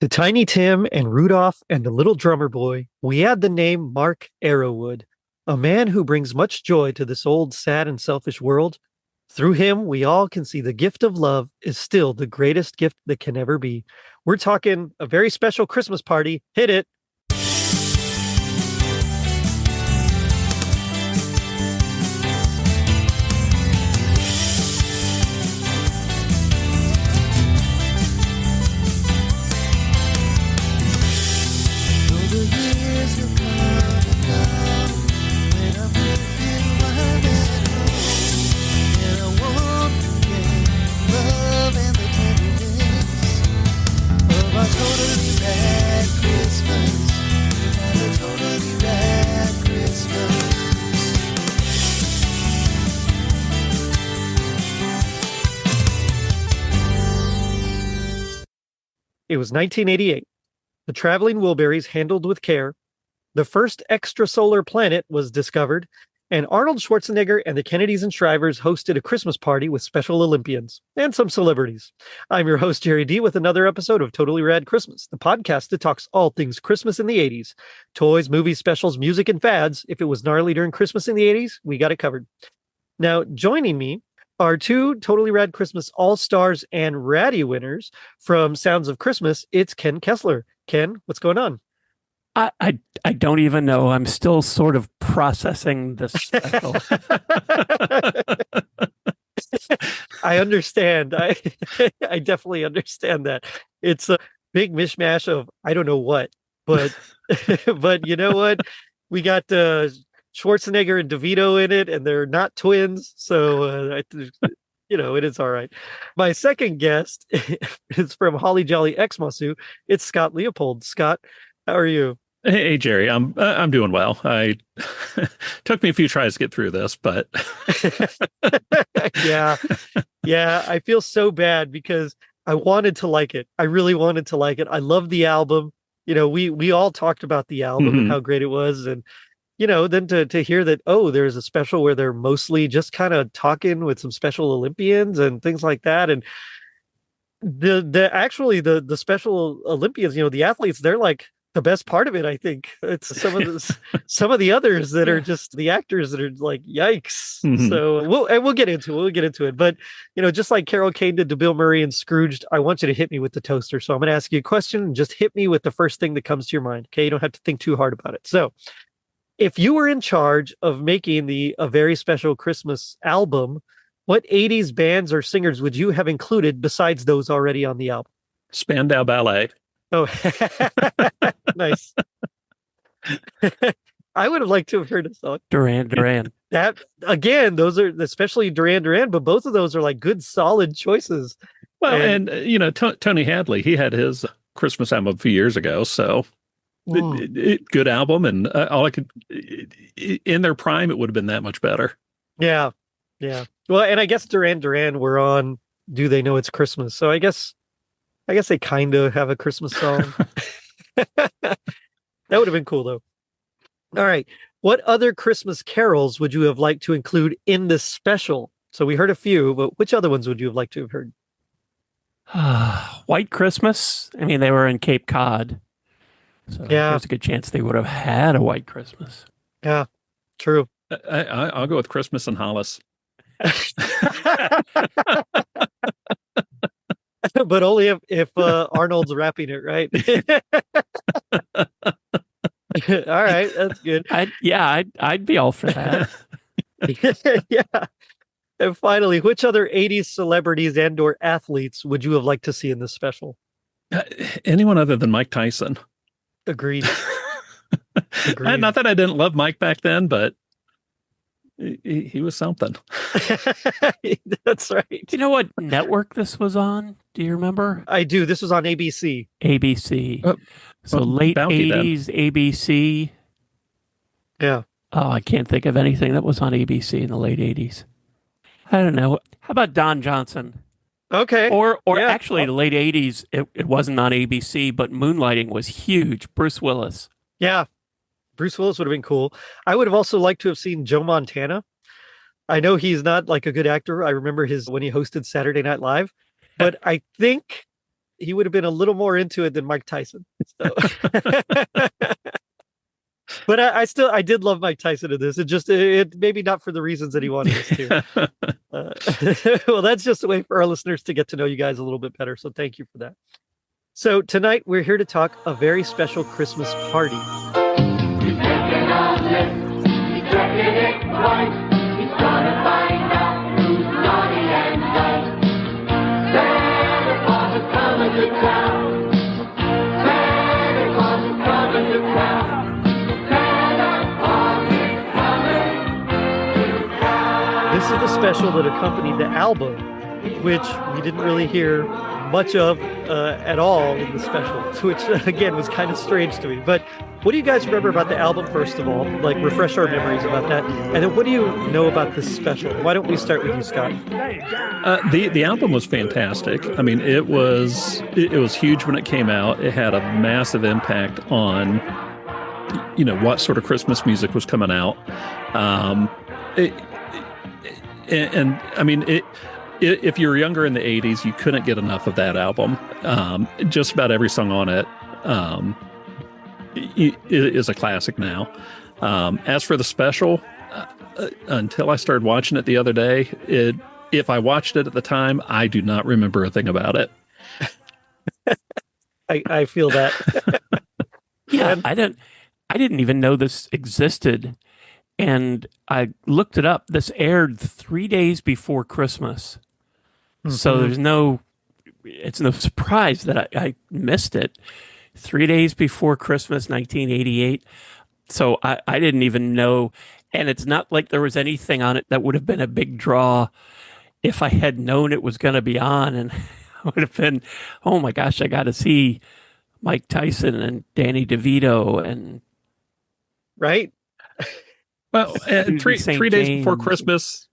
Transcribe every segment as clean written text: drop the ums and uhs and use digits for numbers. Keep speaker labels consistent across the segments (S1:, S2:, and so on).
S1: To Tiny Tim and Rudolph and the Little Drummer Boy, we add the name Mark Arrowood, a man who brings much joy to this old, sad, and selfish world. Through him, we all can see the gift of love is still the greatest gift that can ever be. We're talking a very special Christmas party. Hit it. It was 1988. The traveling Wilburys handled with care. The first extrasolar planet was discovered, and Arnold Schwarzenegger and the Kennedys and Shrivers hosted a Christmas party with special Olympians and some celebrities. I'm your host, Jerry D, with another episode of Totally Rad Christmas, the podcast that talks all things Christmas in the 80s. Toys, movies, specials, music, and fads. If it was gnarly during Christmas in the 80s, we got it covered. Now, joining me are two Totally Rad Christmas All-Stars and Ratty winners from Sounds of Christmas. It's Ken Kessler. Ken, what's going on?
S2: I don't even know. I'm still sort of processing this special.
S1: I understand. I definitely understand that. It's a big mishmash of I don't know what, but but you know what? We got Schwarzenegger and DeVito in it, and they're not twins, so it is all right. My second guest is from Holly Jolly Xmasu. It's Scott Leopold. Scott, how are you?
S3: Hey Jerry, I'm doing well. I took me a few tries to get through this, but
S1: yeah, I feel so bad because I wanted to like it. I really wanted to like it. I love the album. You know, we all talked about the album and how great it was, and then to hear that, oh, there's a special where they're mostly just kind of talking with some special Olympians and things like that. And the special Olympians, the athletes, they're like the best part of it. I think it's some of the others that are just the actors that are like, yikes. So we'll get into it. But, just like Carol Kane did to Bill Murray and Scrooged, I want you to hit me with the toaster. So I'm going to ask you a question and just hit me with the first thing that comes to your mind. Okay. You don't have to think too hard about it. So, if you were in charge of making a very special Christmas album, what 80s bands or singers would you have included besides those already on the album?
S3: Spandau Ballet.
S1: Oh, nice. I would have liked to have heard a song.
S2: Duran.
S1: That, again, those are, especially Duran, but both of those are like good, solid choices.
S3: Well, and Tony Hadley, he had his Christmas album a few years ago, so... good album, and in their prime, it would have been that much better.
S1: Yeah. Well, and I guess Duran were on "Do They Know It's Christmas?" So I guess they kind of have a Christmas song. That would have been cool, though. All right, what other Christmas carols would you have liked to include in this special? So we heard a few, but which other ones would you have liked to have heard?
S2: White Christmas. I mean, they were in Cape Cod. So there's a good chance they would have had a White Christmas.
S1: Yeah, true.
S3: I'll go with Christmas and Hollis.
S1: But only if Arnold's rapping it, right? All right, that's good.
S2: I'd be all for that.
S1: Yeah. And finally, which other 80s celebrities and or athletes would you have liked to see in this special?
S3: Anyone other than Mike Tyson.
S1: Agreed.
S3: Not that I didn't love Mike back then, but he was something.
S1: That's right.
S2: Do you know what network this was on? Do you remember?
S1: I do. This was on ABC.
S2: ABC. Late
S3: Bounty
S2: 80s then. ABC.
S1: Yeah.
S2: Oh, I can't think of anything that was on ABC in the late 80s. I don't know. How about Don Johnson?
S1: Okay.
S2: Or actually, the late 80s, it wasn't on ABC, but Moonlighting was huge. Bruce Willis.
S1: Yeah. Bruce Willis would have been cool. I would have also liked to have seen Joe Montana. I know he's not like a good actor. I remember when he hosted Saturday Night Live, but I think he would have been a little more into it than Mike Tyson. So. But I did love Mike Tyson in this. It maybe not for the reasons that he wanted us to. Well, that's just a way for our listeners to get to know you guys a little bit better. So thank you for that. So tonight we're here to talk a very special Christmas party.
S4: He's making a list. He's checking it twice. He's gonna find out who's naughty and nice. Santa Claus is coming to town. Santa Claus is coming to town.
S1: This is the special that accompanied the album, which we didn't really hear much of at all in the special, which again was kind of strange to me. But what do you guys remember about the album, first of all? Like, refresh our memories about that. And then what do you know about this special? Why don't we start with you, Scott?
S3: The album was fantastic. I mean, it was huge when it came out. It had a massive impact on, what sort of Christmas music was coming out. And I mean, if you were younger in the 80s, you couldn't get enough of that album. Just about every song on it is a classic now. As for the special, until I started watching it the other day, if I watched it at the time, I do not remember a thing about it.
S1: I feel that.
S2: Yeah, I didn't even know this existed. And I looked it up. This aired 3 days before Christmas. Mm-hmm. So it's no surprise that I missed it. 3 days before Christmas, 1988. So I didn't even know. And it's not like there was anything on it that would have been a big draw if I had known it was going to be on. And I would have been, oh my gosh, I got to see Mike Tyson and Danny DeVito and...
S1: Right?
S3: Well, and three days before Christmas,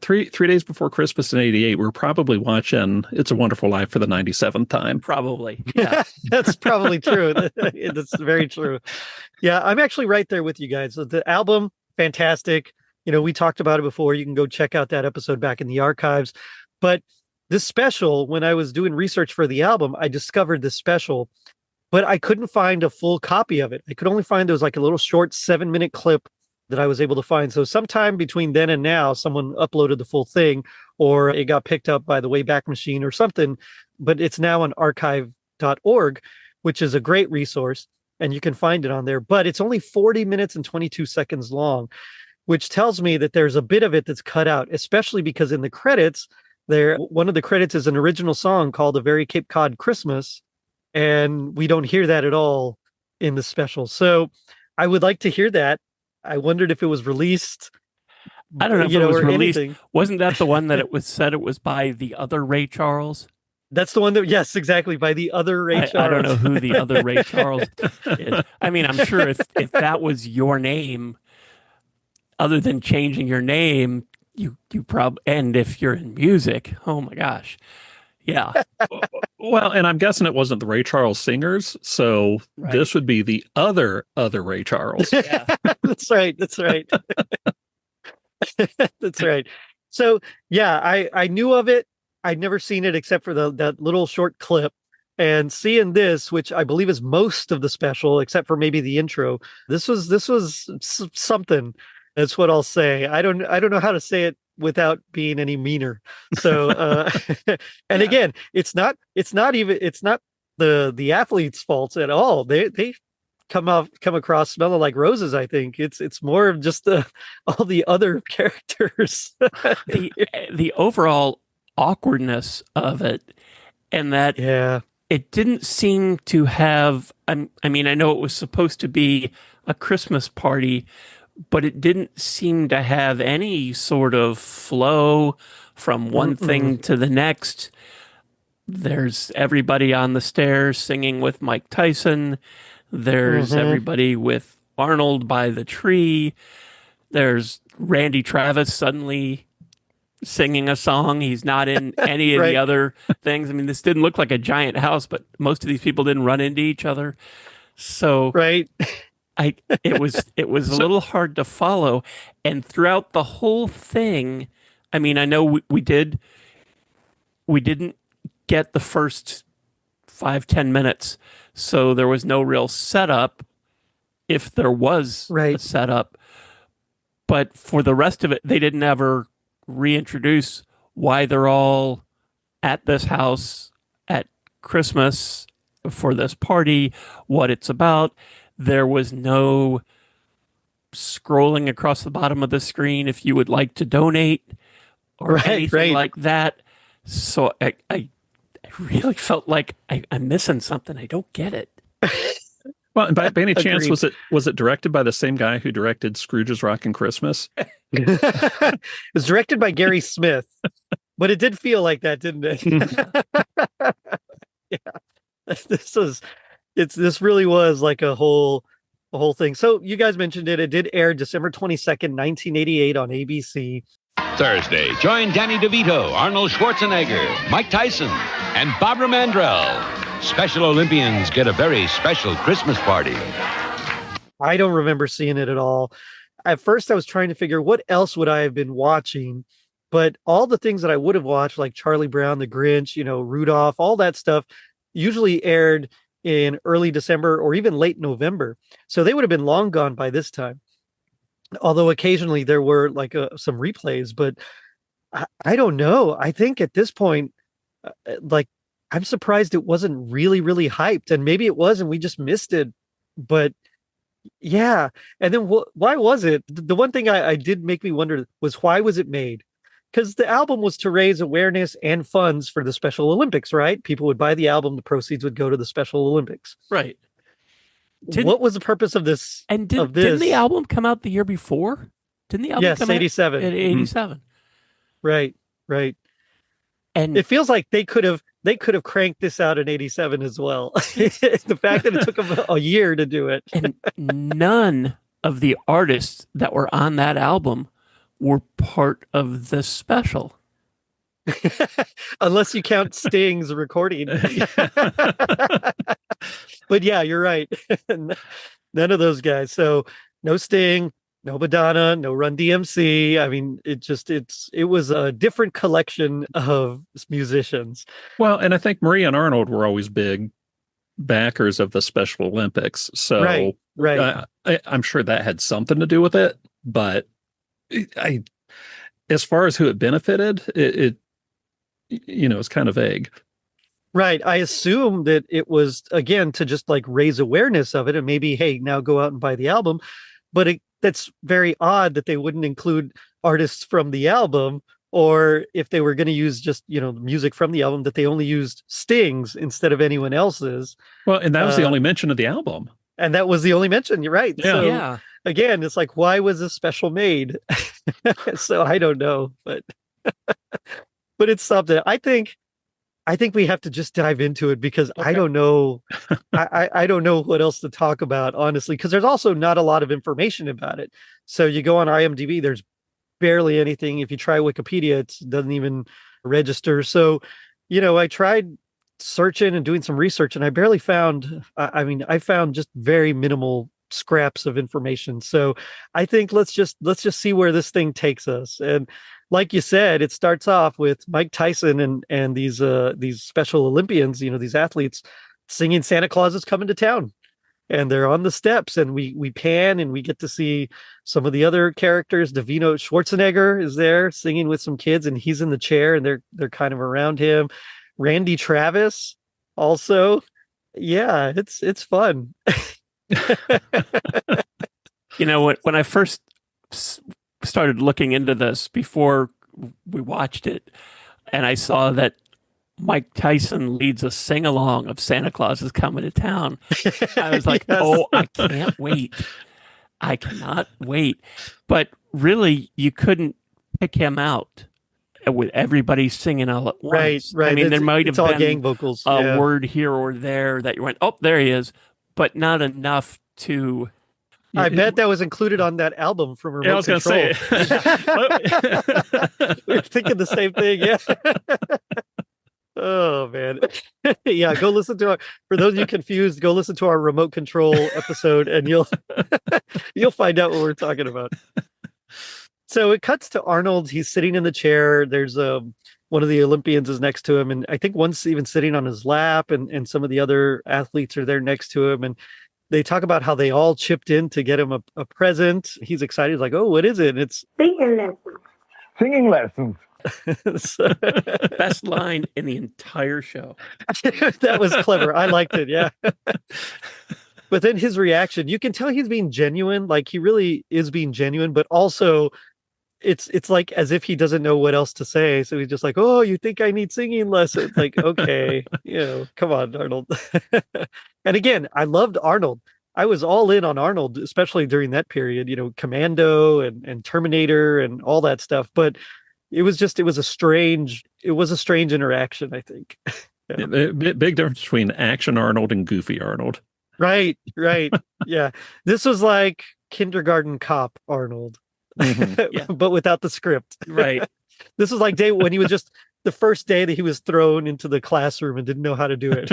S3: three days before Christmas in '88, we're probably watching "It's a Wonderful Life" for the 97th time.
S2: Probably, yeah,
S1: that's probably true. That's very true. Yeah, I'm actually right there with you guys. The album, fantastic. We talked about it before. You can go check out that episode back in the archives. But this special, when I was doing research for the album, I discovered this special, but I couldn't find a full copy of it. I could only find those like a little short 7-minute clip that I was able to find. So sometime between then and now, someone uploaded the full thing, or it got picked up by the Wayback Machine or something, but it's now on archive.org, which is a great resource, and you can find it on there. But it's only 40 minutes and 22 seconds long, which tells me that there's a bit of it that's cut out, especially because in the credits, one of the credits is an original song called A Very Cape Cod Christmas, and we don't hear that at all in the special. So I would like to hear that. I wondered if it was released.
S2: I don't know if it was released.
S1: Anything.
S2: Wasn't that the one that it was said it was by the other Ray Charles?
S1: That's the one that, yes, exactly, by the other Ray Charles.
S2: I don't know who the other Ray Charles is. I mean, I'm sure if that was your name, other than changing your name, you probably, and if you're in music, oh my gosh. Yeah.
S3: Well, and I'm guessing it wasn't the Ray Charles singers, so
S2: right.
S3: This would be the other Ray Charles.
S2: Yeah.
S1: That's right. That's right. That's right. So yeah, I knew of it. I'd never seen it except for that little short clip. And seeing this, which I believe is most of the special, except for maybe the intro, this was something. That's what I'll say. I don't know how to say it without being any meaner. So, and again, it's not the athletes' faults at all. They come across smelling like roses. I think it's more of just all the other characters.
S2: the overall awkwardness of it, and that it didn't seem to have. I mean, I know it was supposed to be a Christmas party, but it didn't seem to have any sort of flow from one thing to the next. There's everybody on the stairs singing with Mike Tyson. There's everybody with Arnold by the tree. There's Randy Travis suddenly singing a song. He's not in any of the other things. I mean, this didn't look like a giant house, but most of these people didn't run into each other. So it was a little hard to follow. And throughout the whole thing, I mean, I know we didn't get the first 5-10 minutes. So there was no real setup, if there was a setup. But for the rest of it, they didn't ever reintroduce why they're all at this house at Christmas for this party, what it's about. There was no scrolling across the bottom of the screen if you would like to donate or anything like that. So I really felt like I'm missing something. I don't get it.
S3: Well, and by any chance, was it directed by the same guy who directed Scrooge's Rockin' Christmas?
S1: It was directed by Gary Smith, but it did feel like that, didn't it? Yeah, this really was like a whole thing. So you guys mentioned it. It did air December 22nd, 1988 on ABC.
S5: Thursday, join Danny DeVito, Arnold Schwarzenegger, Mike Tyson, and Barbara Mandrell. Special Olympians get a very special Christmas party.
S1: I don't remember seeing it at all. At first, I was trying to figure what else would I have been watching, but all the things that I would have watched, like Charlie Brown, The Grinch, Rudolph, all that stuff, usually aired in early December or even late November. So they would have been long gone by this time. Although occasionally there were like some replays, but I don't know. I think at this point, I'm surprised it wasn't really, really hyped, and maybe it was, and we just missed it. But yeah. And then why was it? The one thing I did make me wonder was, why was it made? Because the album was to raise awareness and funds for the Special Olympics, right? People would buy the album, the proceeds would go to the Special Olympics.
S2: Right.
S1: What was the purpose of this?
S2: And didn't the album come out the year before? Didn't the album come
S1: 87.
S2: out? 87.
S1: Right. And it feels like they could have cranked this out in 87 as well. The fact that it took them a year to do it.
S2: And none of the artists that were on that album were part of the special.
S1: Unless you count Sting's recording. But yeah, you're right. None of those guys. So no Sting, no Madonna, no Run DMC. I mean, it was a different collection of musicians.
S3: Well, and I think Marie and Arnold were always big backers of the Special Olympics. So
S1: right.
S3: I'm sure that had something to do with it. But as far as who it benefited, it's kind of vague.
S1: Right. I assume that it was, again, to just like raise awareness of it, and maybe, hey, now go out and buy the album. But that's very odd that they wouldn't include artists from the album, or if they were going to use just, music from the album, that they only used Sting's instead of anyone else's.
S3: Well, and that was the only mention of the album.
S1: And that was the only mention. You're right.
S3: Yeah.
S1: So, again, it's like, why was this special made? So I don't know, but it's something. I think we have to just dive into it, because I don't know. I don't know what else to talk about, honestly, because there's also not a lot of information about it. So you go on IMDb, there's barely anything. If you try Wikipedia, it doesn't even register. So, I tried searching and doing some research, and I barely found, I found just very minimal scraps of information. So I think let's just see where this thing takes us. And like you said, it starts off with Mike Tyson and these Special Olympians, these athletes singing Santa Claus is Coming to Town. And they're on the steps, and we pan, and we get to see some of the other characters. DeVito Schwarzenegger is there singing with some kids, and he's in the chair, and they're kind of around him. Randy Travis also. Yeah, it's fun.
S2: When I first started looking into this before we watched it, and I saw that Mike Tyson leads a sing-along of Santa Claus is Coming to Town, I was like,
S1: Yes.
S2: Oh, I can't wait. I cannot wait. But really, you couldn't pick him out with everybody singing all at once.
S1: Right.
S2: I mean, there might have
S1: it's all
S2: been
S1: gang vocals.
S2: a word here or there that you went, oh, there he is, but not enough to...
S1: I bet that was included on that album from Remote
S3: I was going to
S1: Control.
S3: say.
S1: We were thinking the same thing. Yeah. Oh man. Yeah. Go listen to for those of you confused, go listen to our Remote Control episode, and you'll find out what we're talking about. So it cuts to Arnold. He's sitting in the chair. There's one of the Olympians is next to him, and I think one's even sitting on his lap, and some of the other athletes are there next to him, and they talk about how they all chipped in to get him a present. He's excited. He's like, "Oh, what is it?" And it's
S6: Singing lessons.
S7: Singing lessons.
S2: Best line in the entire show.
S1: That was clever. I liked it. Yeah. But then his reaction, you can tell he's being genuine. Like he really is being genuine, but also it's like as if he doesn't know what else to say. So he's just like, "Oh, you think I need singing lessons?" Like, okay, come on, Arnold. And again, I loved Arnold. I was all in on Arnold, especially during that period, Commando and Terminator and all that stuff. But it was a strange interaction, I think.
S3: Yeah. Big difference between action Arnold and goofy Arnold.
S1: Right. Yeah. This was like kindergarten cop Arnold,
S2: Yeah.
S1: but without the script.
S2: Right.
S1: This was like when he was just the first day that he was thrown into the classroom and didn't know how to do it.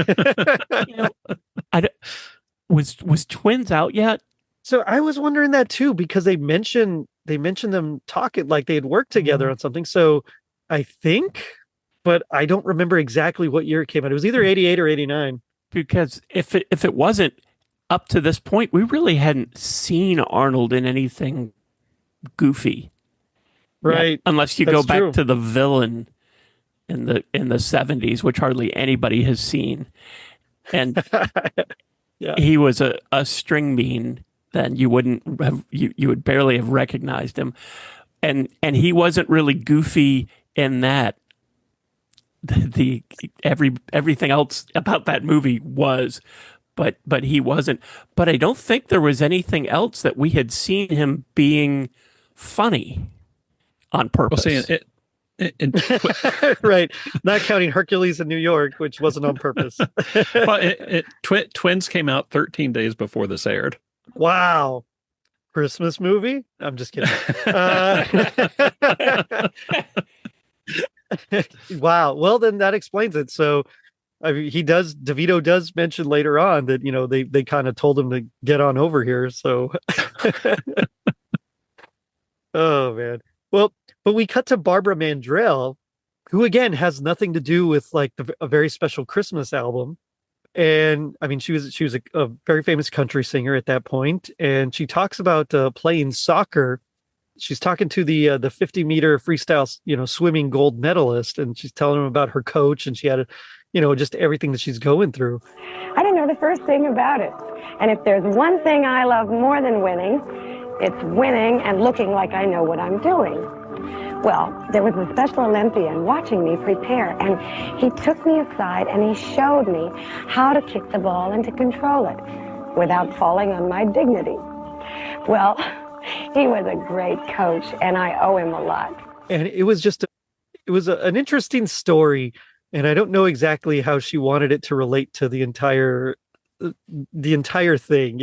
S2: Was Twins out yet?
S1: So I was wondering that too, because they mentioned them talking like they had worked together on something. So I think, but I don't remember exactly what year it came out. It was either 88 or 89.
S2: Because if it wasn't up to this point, we really hadn't seen Arnold in anything goofy.
S1: Right.
S2: Yet, unless you
S1: That's
S2: go back
S1: true.
S2: to the villain in the 70s, which hardly anybody has seen. And
S1: Yeah.
S2: he was a string bean, then you wouldn't have you would barely have recognized him. And he wasn't really goofy in that. Everything else about that movie was, but he wasn't. But I don't think there was anything else that we had seen him being funny on purpose.
S3: Well, see,
S1: Right. Not counting Hercules in New York, which wasn't on purpose.
S3: Twins came out 13 days before this aired.
S1: Wow. Christmas movie? I'm just kidding. Wow. Well, then that explains it. So I mean, DeVito does mention later on that, they kind of told him to get on over here. So, oh man. Well, but we cut to Barbara Mandrell, who again has nothing to do with like a very special Christmas album. And I mean, she was a very famous country singer at that point, and she talks about playing soccer. She's talking to the 50-meter freestyle, swimming gold medalist, and she's telling him about her coach, and she had, just everything that she's going through.
S6: I didn't know the first thing about it. And if there's one thing I love more than winning, it's winning and looking like I know what I'm doing. Well, there was a special Olympian watching me prepare, and he took me aside and he showed me how to kick the ball and to control it without falling on my dignity. Well, he was a great coach, and I owe him a lot.
S1: And it was an interesting story, and I don't know exactly how she wanted it to relate to the entire thing,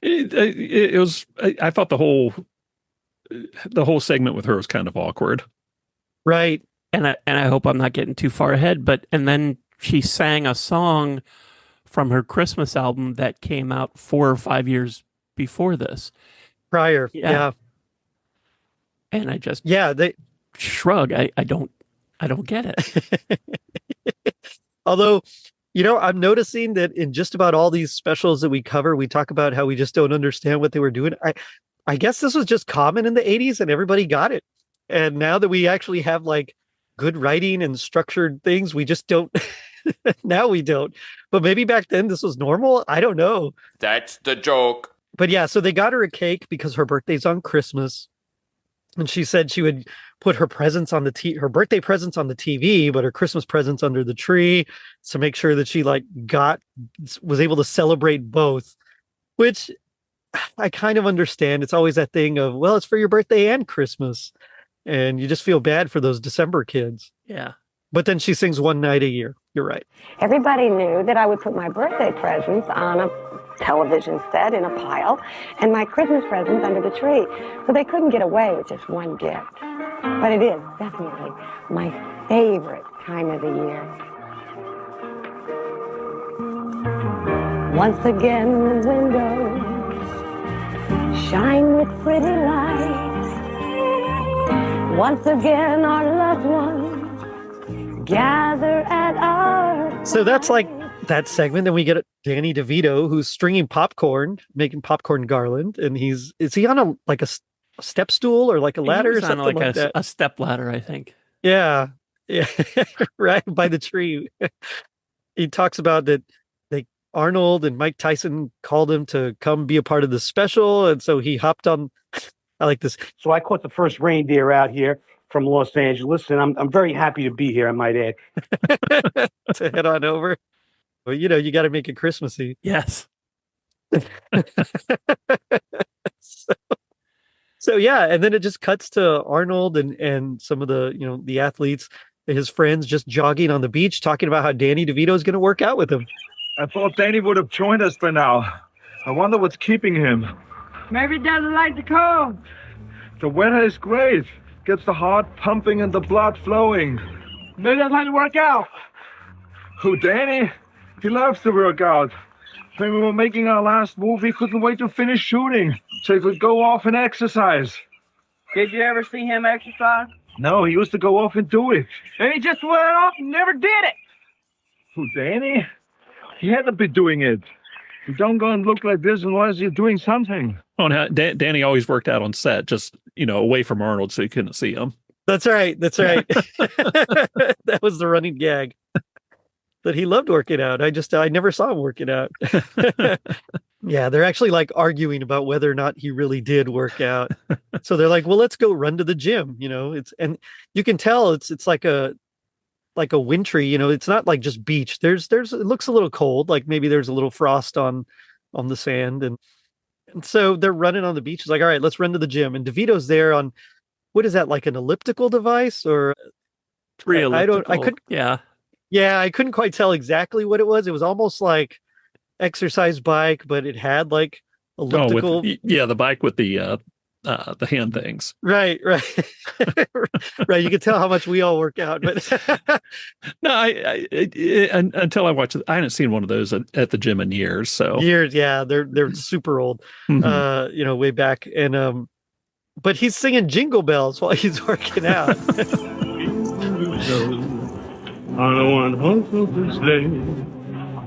S3: It was. I thought the whole segment with her was kind of awkward.
S1: Right.
S2: And I hope I'm not getting too far ahead, and then she sang a song from her Christmas album that came out 4 or 5 years before this.
S1: Prior. Yeah.
S2: And I just
S1: they
S2: shrug. I don't get it.
S1: Although, I'm noticing that in just about all these specials that we cover, we talk about how we just don't understand what they were doing. I guess this was just common in the 80s and everybody got it. And now that we actually have like good writing and structured things, we just don't. Now we don't. But maybe back then this was normal. I don't know.
S8: That's the joke.
S1: But yeah, so they got her a cake because her birthday's on Christmas. And she said she would put her presents on her birthday presents on the TV, but her Christmas presents under the tree to make sure that she was able to celebrate both, which I kind of understand. It's always that thing of, well, it's for your birthday and Christmas. And you just feel bad for those December kids.
S2: Yeah.
S1: But then she sings One Night a Year. You're right.
S6: Everybody knew that I would put my birthday presents on a television set in a pile and my Christmas presents under the tree. So they couldn't get away with just one gift. But it is definitely my favorite time of the year. Once again, the windows shine with pretty lights. Once again, our loved ones gather at our.
S1: So that's like that segment. Then we get Danny DeVito, who's stringing popcorn, making popcorn garland, and is he on a step stool or like a ladder or something like that?
S2: A step ladder, I think.
S1: Yeah, right by the tree. He talks about that Arnold and Mike Tyson called him to come be a part of the special, and so he hopped on. I like this.
S7: So I caught the first reindeer out here from Los Angeles, and I'm very happy to be here, I might add.
S1: To head on over. Well, you got to make it Christmassy.
S2: Yes.
S1: So yeah, and then it just cuts to Arnold and some of the the athletes, his friends, just jogging on the beach, talking about how Danny DeVito is going to work out with him.
S8: I thought Danny would have joined us by now. I wonder what's keeping him.
S9: Maybe he doesn't like the cold.
S8: The weather is great. Gets the heart pumping and the blood flowing.
S9: Maybe he doesn't like to work out.
S8: Who, Danny? He loves to work out. When we were making our last move, he couldn't wait to finish shooting, so he could go off and exercise.
S9: Did you ever see him exercise?
S8: No, he used to go off and do it.
S9: And he just went off and never did it.
S8: Who, Danny? He had to be doing it. You don't go and look like this unless you're doing something.
S3: Oh, and Danny always worked out on set, just, away from Arnold so you couldn't see him.
S1: That's right. That was the running gag. That he loved working out. I never saw him working out. Yeah, they're actually like arguing about whether or not he really did work out. So they're like, well, let's go run to the gym. And you can tell it's like a wintry, it's not like just beach. It looks a little cold, like maybe there's a little frost on the sand. And so they're running on the beach. It's like, all right, let's run to the gym. And DeVito's there on, what is that, like an elliptical device or? Yeah, I couldn't quite tell exactly what it was. It was almost like exercise bike, but it had like elliptical.
S3: The bike with the hand things.
S1: Right. Right. You can tell how much we all work out, but
S3: no, until I watched it, I hadn't seen one of those at the gym in years. So
S1: yeah, they're super old.
S3: Mm-hmm.
S1: Way back, and but he's singing Jingle Bells while he's working out.
S10: On a one-horse sleigh,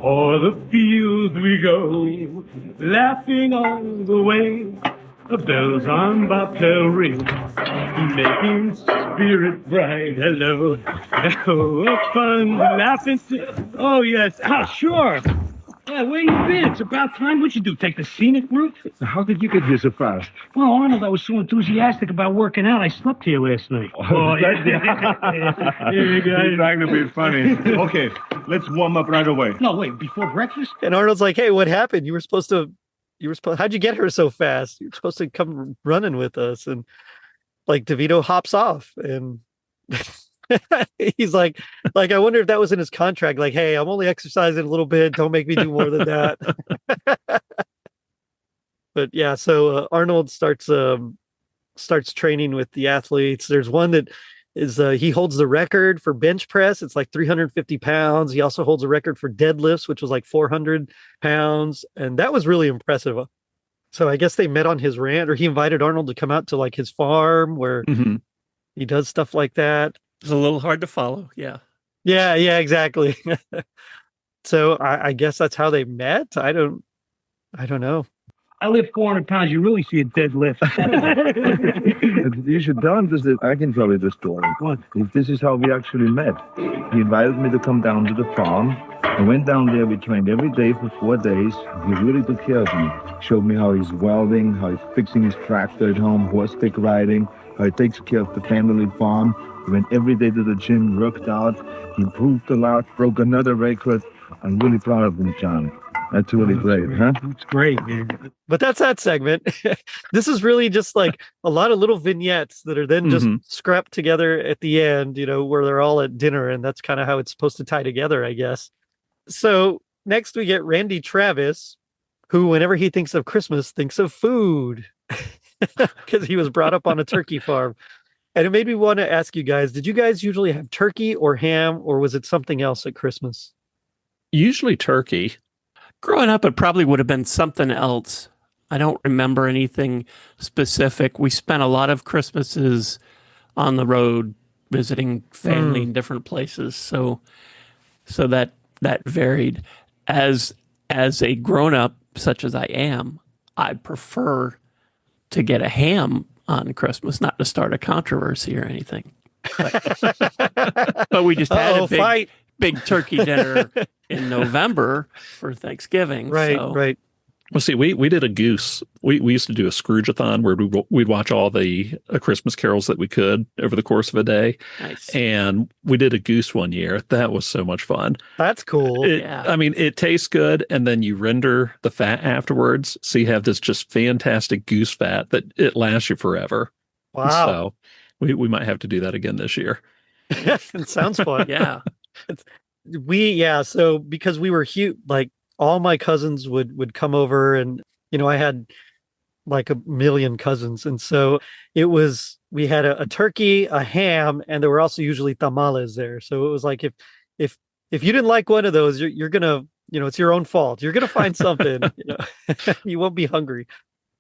S10: o'er the fields we go, laughing all the way. The bells on bobtail ring, making spirit bright. Hello, fun, laughing. Oh yes, sure. Yeah, where you been? It's about time. What'd you do? Take the scenic route?
S8: How did you get here so fast?
S10: Well, Arnold, I was so enthusiastic about working out, I slept here last night.
S8: Oh, yeah. You're trying to be funny. Okay, let's warm up right away.
S10: No, wait, before breakfast?
S1: And Arnold's like, hey, what happened? How'd you get her so fast? You were supposed to come running with us. And like DeVito hops off and he's like, I wonder if that was in his contract. Like, hey, I'm only exercising a little bit. Don't make me do more than that. But yeah, so Arnold starts training with the athletes. There's one that is he holds the record for bench press. It's like 350 pounds. He also holds a record for deadlifts, which was like 400 pounds. And that was really impressive. So I guess they met on his ranch, or he invited Arnold to come out to like his farm where he does stuff like that.
S2: It's a little hard to follow. Yeah.
S1: Yeah, exactly. So I guess that's how they met. I don't know.
S10: I lift 400 pounds. You really see a deadlift.
S8: You should tell him this. I can tell you the story.
S10: What?
S8: This is how we actually met. He invited me to come down to the farm. I went down there. We trained every day for 4 days. He really took care of me. Showed me how he's welding, how he's fixing his tractor at home, horse stick riding, how he takes care of the family farm. He went every day to the gym, worked out. He improved a lot, broke another record. I'm really proud of him, John. That's really great, huh?
S10: It's great, man.
S1: But that's that segment. This is really just like a lot of little vignettes that are then just scrapped together at the end, where they're all at dinner. And that's kind of how it's supposed to tie together, I guess. So next we get Randy Travis, who, whenever he thinks of Christmas, thinks of food because he was brought up on a turkey farm. And it made me want to ask you guys, did you guys usually have turkey or ham, or was it something else at Christmas?
S3: Usually turkey.
S2: Growing up, it probably would have been something else. I don't remember anything specific. We spent a lot of Christmases on the road visiting family in different places. So that varied. As a grown up, such as I am, I prefer to get a ham on Christmas, not to start a controversy or anything. But we just had a big turkey dinner in November for Thanksgiving.
S1: Right.
S3: Well, see, we did a goose. We used to do a Scrooge-a-thon where we'd watch all the Christmas carols that we could over the course of a day.
S2: Nice.
S3: And we did a goose one year. That was so much fun.
S1: That's cool.
S3: I mean, it tastes good, and then you render the fat afterwards. So you have this just fantastic goose fat that it lasts you forever.
S1: Wow.
S3: So we might have to do that again this year.
S1: It sounds fun.
S2: Yeah.
S1: So because we were huge, like all my cousins would come over, and I had like a million cousins, and so we had a turkey, a ham, and there were also usually tamales there. So it was like if you didn't like one of those, you're gonna it's your own fault. You're gonna find something. You won't be hungry.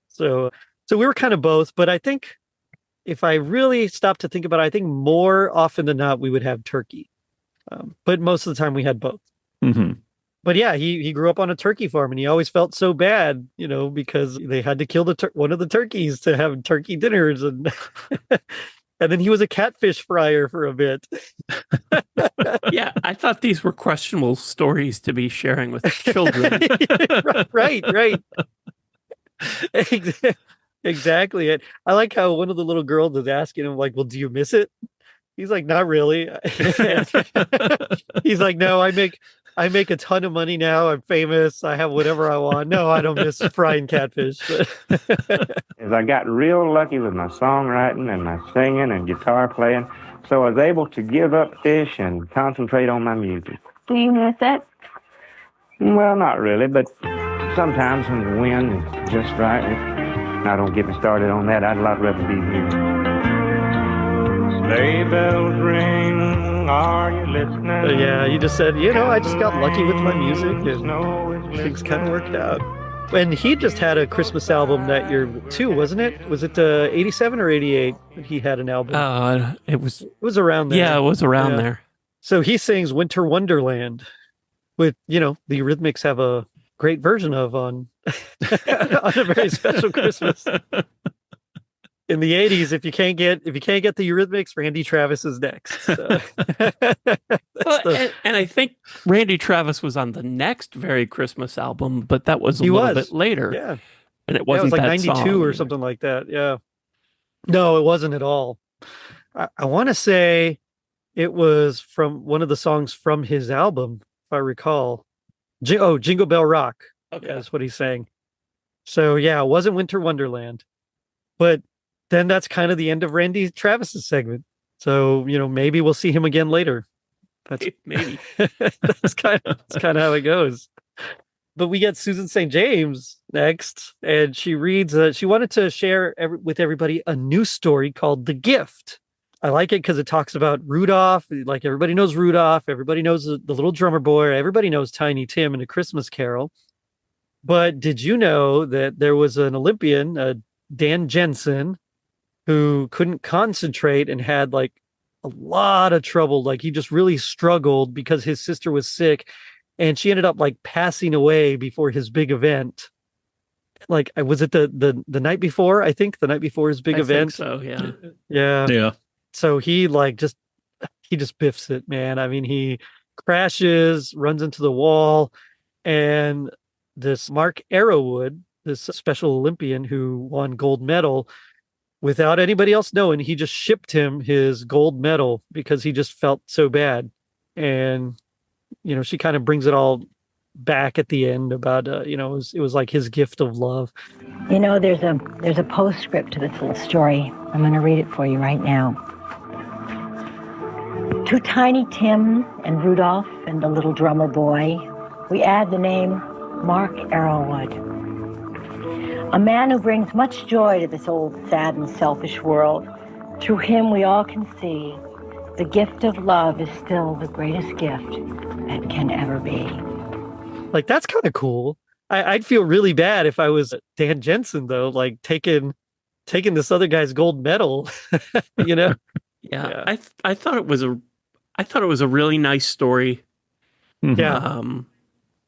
S1: So we were kind of both, but I think if I really stopped to think about it, I think more often than not we would have turkey, but most of the time we had both.
S3: Mm-hmm.
S1: But yeah, he grew up on a turkey farm, and he always felt so bad, because they had to kill one of the turkeys to have turkey dinners, and and then he was a catfish fryer for a bit.
S2: Yeah, I thought these were questionable stories to be sharing with children.
S1: Right. Exactly. And I like how one of the little girls was asking him, like, "Well, do you miss it?" He's like, "Not really." He's like, "No, I make a ton of money now. I'm famous. I have whatever I want. No, I don't miss frying catfish."
S11: I got real lucky with my songwriting and my singing and guitar playing, so I was able to give up fish and concentrate on my music.
S6: Do you miss it?
S11: Well, not really, but sometimes when the wind is just right, now don't get me started on that. I'd a lot rather be here. Sleigh bells ring, are you listening?
S1: Yeah, you just said, I just got lucky with my music, and things kind of worked out. And he just had a Christmas album that year too, wasn't it? Was it 87 or 88 that he had an album?
S2: It was
S1: around there.
S2: Yeah, it was around there.
S1: So he sings Winter Wonderland, with, the Eurythmics have a great version of on a very special Christmas. In the 80s, if you can't get the Eurythmics, Randy Travis is next. So.
S2: And I think Randy Travis was on the next very Christmas album, but that was a little bit later.
S1: Yeah.
S2: And it wasn't
S1: like
S2: that
S1: 92
S2: song
S1: or
S2: either.
S1: something like that. Yeah. No, it wasn't at all. I want to say it was from one of the songs from his album, if I recall. Jingle Bell Rock. Okay. Yeah, that's what he's saying. So yeah, it wasn't Winter Wonderland. But then that's kind of the end of Randy Travis's segment. So, maybe we'll see him again later. That's
S2: maybe.
S1: that's kind of how it goes. But we get Susan St. James next, and she reads, she wanted to share with everybody a new story called The Gift. I like it because it talks about Rudolph. Like, everybody knows Rudolph. Everybody knows the little drummer boy. Everybody knows Tiny Tim and A Christmas Carol. But did you know that there was an Olympian, Dan Jensen, who couldn't concentrate and had like a lot of trouble. Like, he just really struggled because his sister was sick, and she ended up like passing away before his big event. Like, was it the night before? I think the night before his big event.
S2: So yeah.
S3: Yeah.
S1: So he just biffs it, man. I mean, he crashes, runs into the wall, and this Mark Arrowood, this Special Olympian who won gold medal, without anybody else knowing, he just shipped him his gold medal because he just felt so bad. And, she kind of brings it all back at the end about, it was like his gift of love.
S12: There's a postscript to this little story. I'm going to read it for you right now. To Tiny Tim and Rudolph and the little drummer boy, we add the name Mark Arrowood. A man who brings much joy to this old, sad, and selfish world. Through him we all can see the gift of love is still the greatest gift that can ever be.
S1: Like, that's kind of cool. I'd feel really bad if I was Dan Jensen, though, like taking this other guy's gold medal,
S2: Yeah. I thought it was a really nice story.
S1: Yeah.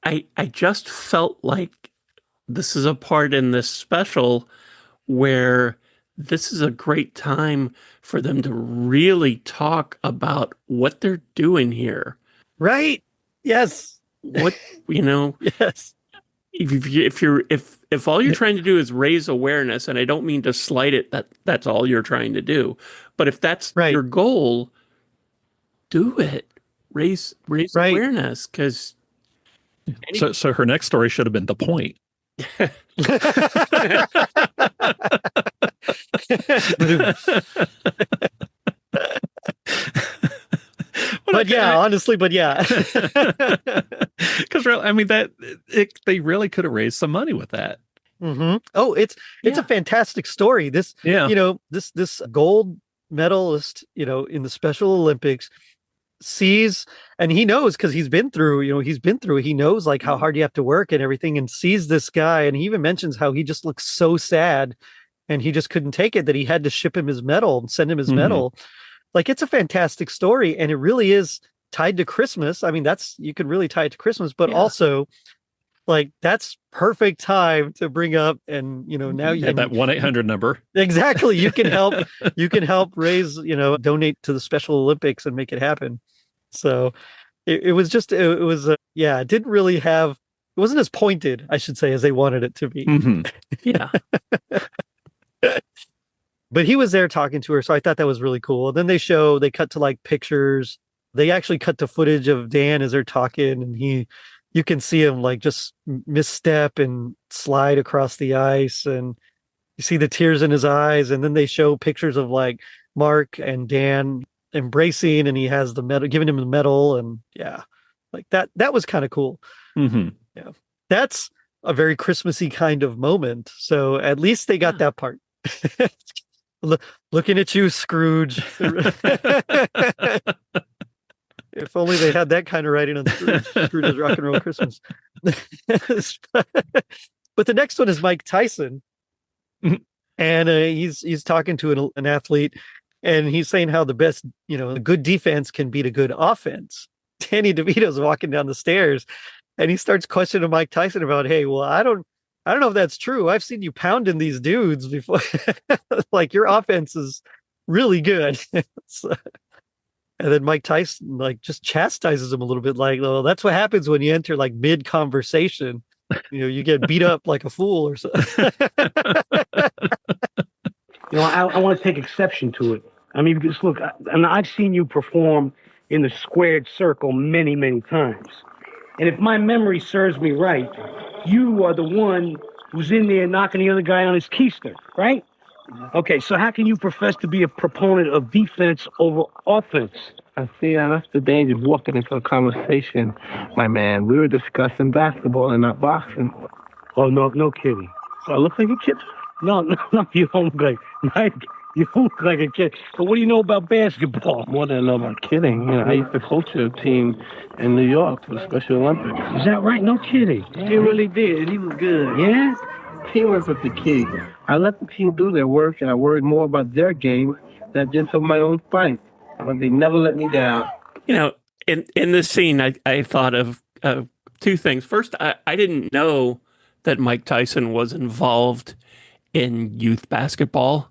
S2: I just felt like this is a part in this special where this is a great time for them to really talk about what they're doing here.
S1: Right. Yes.
S2: What, you know,
S1: yes.
S2: If all you're trying to do is raise awareness, and I don't mean to slight it, that's all you're trying to do, but if that's your goal, do it. Raise awareness, because
S3: so her next story should have been The Point.
S1: Honestly, because
S3: I mean they really could have raised some money with that.
S1: Mm-hmm. Oh, it's a fantastic story. This this gold medalist, in the Special Olympics sees, and he knows because he knows like how hard you have to work and everything, and sees this guy, and he even mentions how he just looks so sad and he just couldn't take it, that he had to ship him his medal and send him his medal. Like, it's a fantastic story, and it really is tied to Christmas. I mean, you could really tie it to Christmas, but also like that's perfect time to bring up, and now you have
S3: that 1-800 number.
S1: Exactly. You can help raise, donate to the Special Olympics and make it happen. So it didn't really have, it wasn't as pointed, I should say, as they wanted it to be.
S2: Yeah.
S1: But he was there talking to her, so I thought that was really cool. Then they cut to like pictures. They actually cut to footage of Dan as they're talking, and you can see him like just misstep and slide across the ice, and you see the tears in his eyes. And then they show pictures of like Mark and Dan embracing, and he has the medal, giving him the medal, and like that was kind of cool. Yeah, that's a very Christmassy kind of moment. So at least they got that part. Looking at you, Scrooge. If only they had that kind of writing on Scrooge's Rock and Roll Christmas. But the next one is Mike Tyson. And he's talking to an athlete, and he's saying how the best, a good defense can beat a good offense. Danny DeVito's walking down the stairs, and he starts questioning Mike Tyson about, hey, well, I don't know if that's true. I've seen you pounding these dudes before. Like, your offense is really good. And then Mike Tyson like just chastises him a little bit, like, well, that's what happens when you enter like mid conversation. You get beat up like a fool or something.
S7: I want to take exception to it. I mean, because look, I've seen you perform in the squared circle many, many times. And if my memory serves me right, you are the one who's in there knocking the other guy on his keister, right? Okay, so how can you profess to be a proponent of defense over offense?
S13: I see, that's the danger of walking into a conversation, my man. We were discussing basketball and not boxing.
S7: Oh, no kidding.
S13: I look like a kid?
S7: No, you don't look like Mike. You don't look like a kid. But what do you know about basketball?
S13: More than I know about kidding. I used to coach a team in New York for the Special Olympics.
S7: Is that right? No kidding.
S13: Yeah. He really did. He was good.
S7: Yeah?
S13: Teamwork was the key. I let the team do their work, and I worried more about their game than just of my own fight. But they never let me down.
S2: In this scene, I thought of two things. First, I didn't know that Mike Tyson was involved in youth basketball.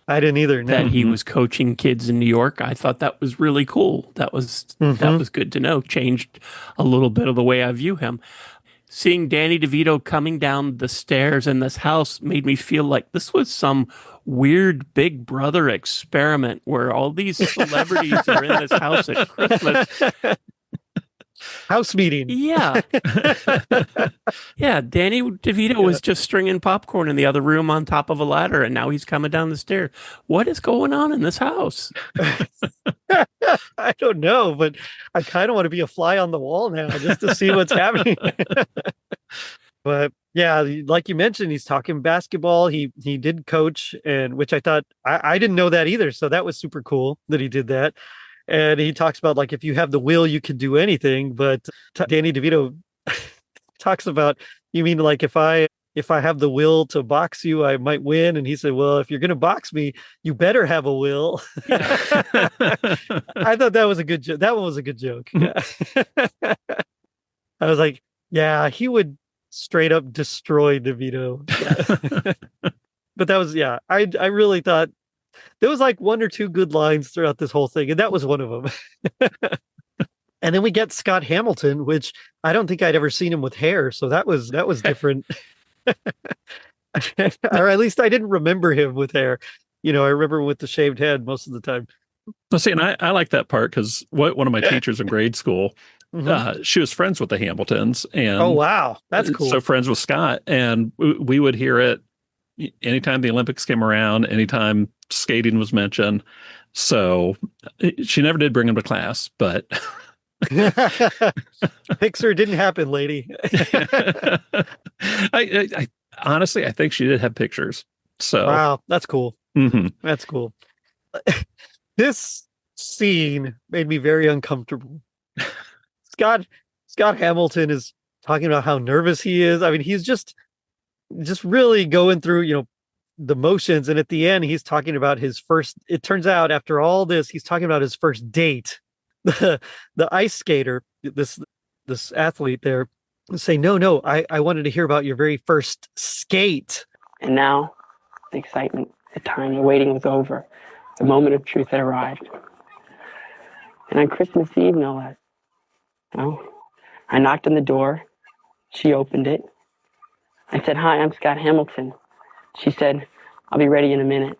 S1: I didn't either. No.
S2: That he was coaching kids in New York. I thought that was really cool. That was good to know. Changed a little bit of the way I view him. Seeing Danny DeVito coming down the stairs in this house made me feel like this was some weird Big Brother experiment where all these celebrities are in this house at Christmas.
S1: House meeting.
S2: Yeah. Yeah, Danny DeVito was just stringing popcorn in the other room on top of a ladder, and now he's coming down the stairs. What is going on in this house?
S1: I don't know, but I kind of want to be a fly on the wall now just to see what's happening. But yeah, like you mentioned, he's talking basketball. He did coach, and which I thought I didn't know that either. So that was super cool that he did that. And he talks about like, if you have the will, you can do anything. But Danny DeVito talks about, you mean like if I if I have the will to box you, I might win. And he said, well, if you're going to box me, you better have a will. I thought that was a good joke. That one was a good joke. Yeah. I was like, yeah, he would straight up destroy DeVito. Yeah. But that was, yeah, I really thought there was like one or two good lines throughout this whole thing. And that was one of them. And then we get Scott Hamilton, which I don't think I'd ever seen him with hair. So that was different. Or at least I didn't remember him with hair. I remember with the shaved head most of the time.
S3: Well, see, and I like that part because one of my teachers in grade school, she was friends with the Hamiltons. And
S1: oh, wow. That's cool.
S3: So friends with Scott. And we would hear it anytime the Olympics came around, anytime skating was mentioned. So she never did bring him to class, but...
S1: Pixar didn't happen, lady.
S3: I honestly, I think she did have pictures. So
S1: wow, that's cool.
S3: Mm-hmm.
S1: That's cool. This scene made me very uncomfortable. Scott Hamilton is talking about how nervous he is. I mean, he's just really going through, the motions. And at the end, he's talking about his first. It turns out after all this, he's talking about his first date. The ice skater, this athlete there, say, no, I wanted to hear about your very first skate.
S14: And now the excitement, the time, the waiting was over. The moment of truth had arrived. And on Christmas Eve, no less. I knocked on the door. She opened it. I said, hi, I'm Scott Hamilton. She said, I'll be ready in a minute.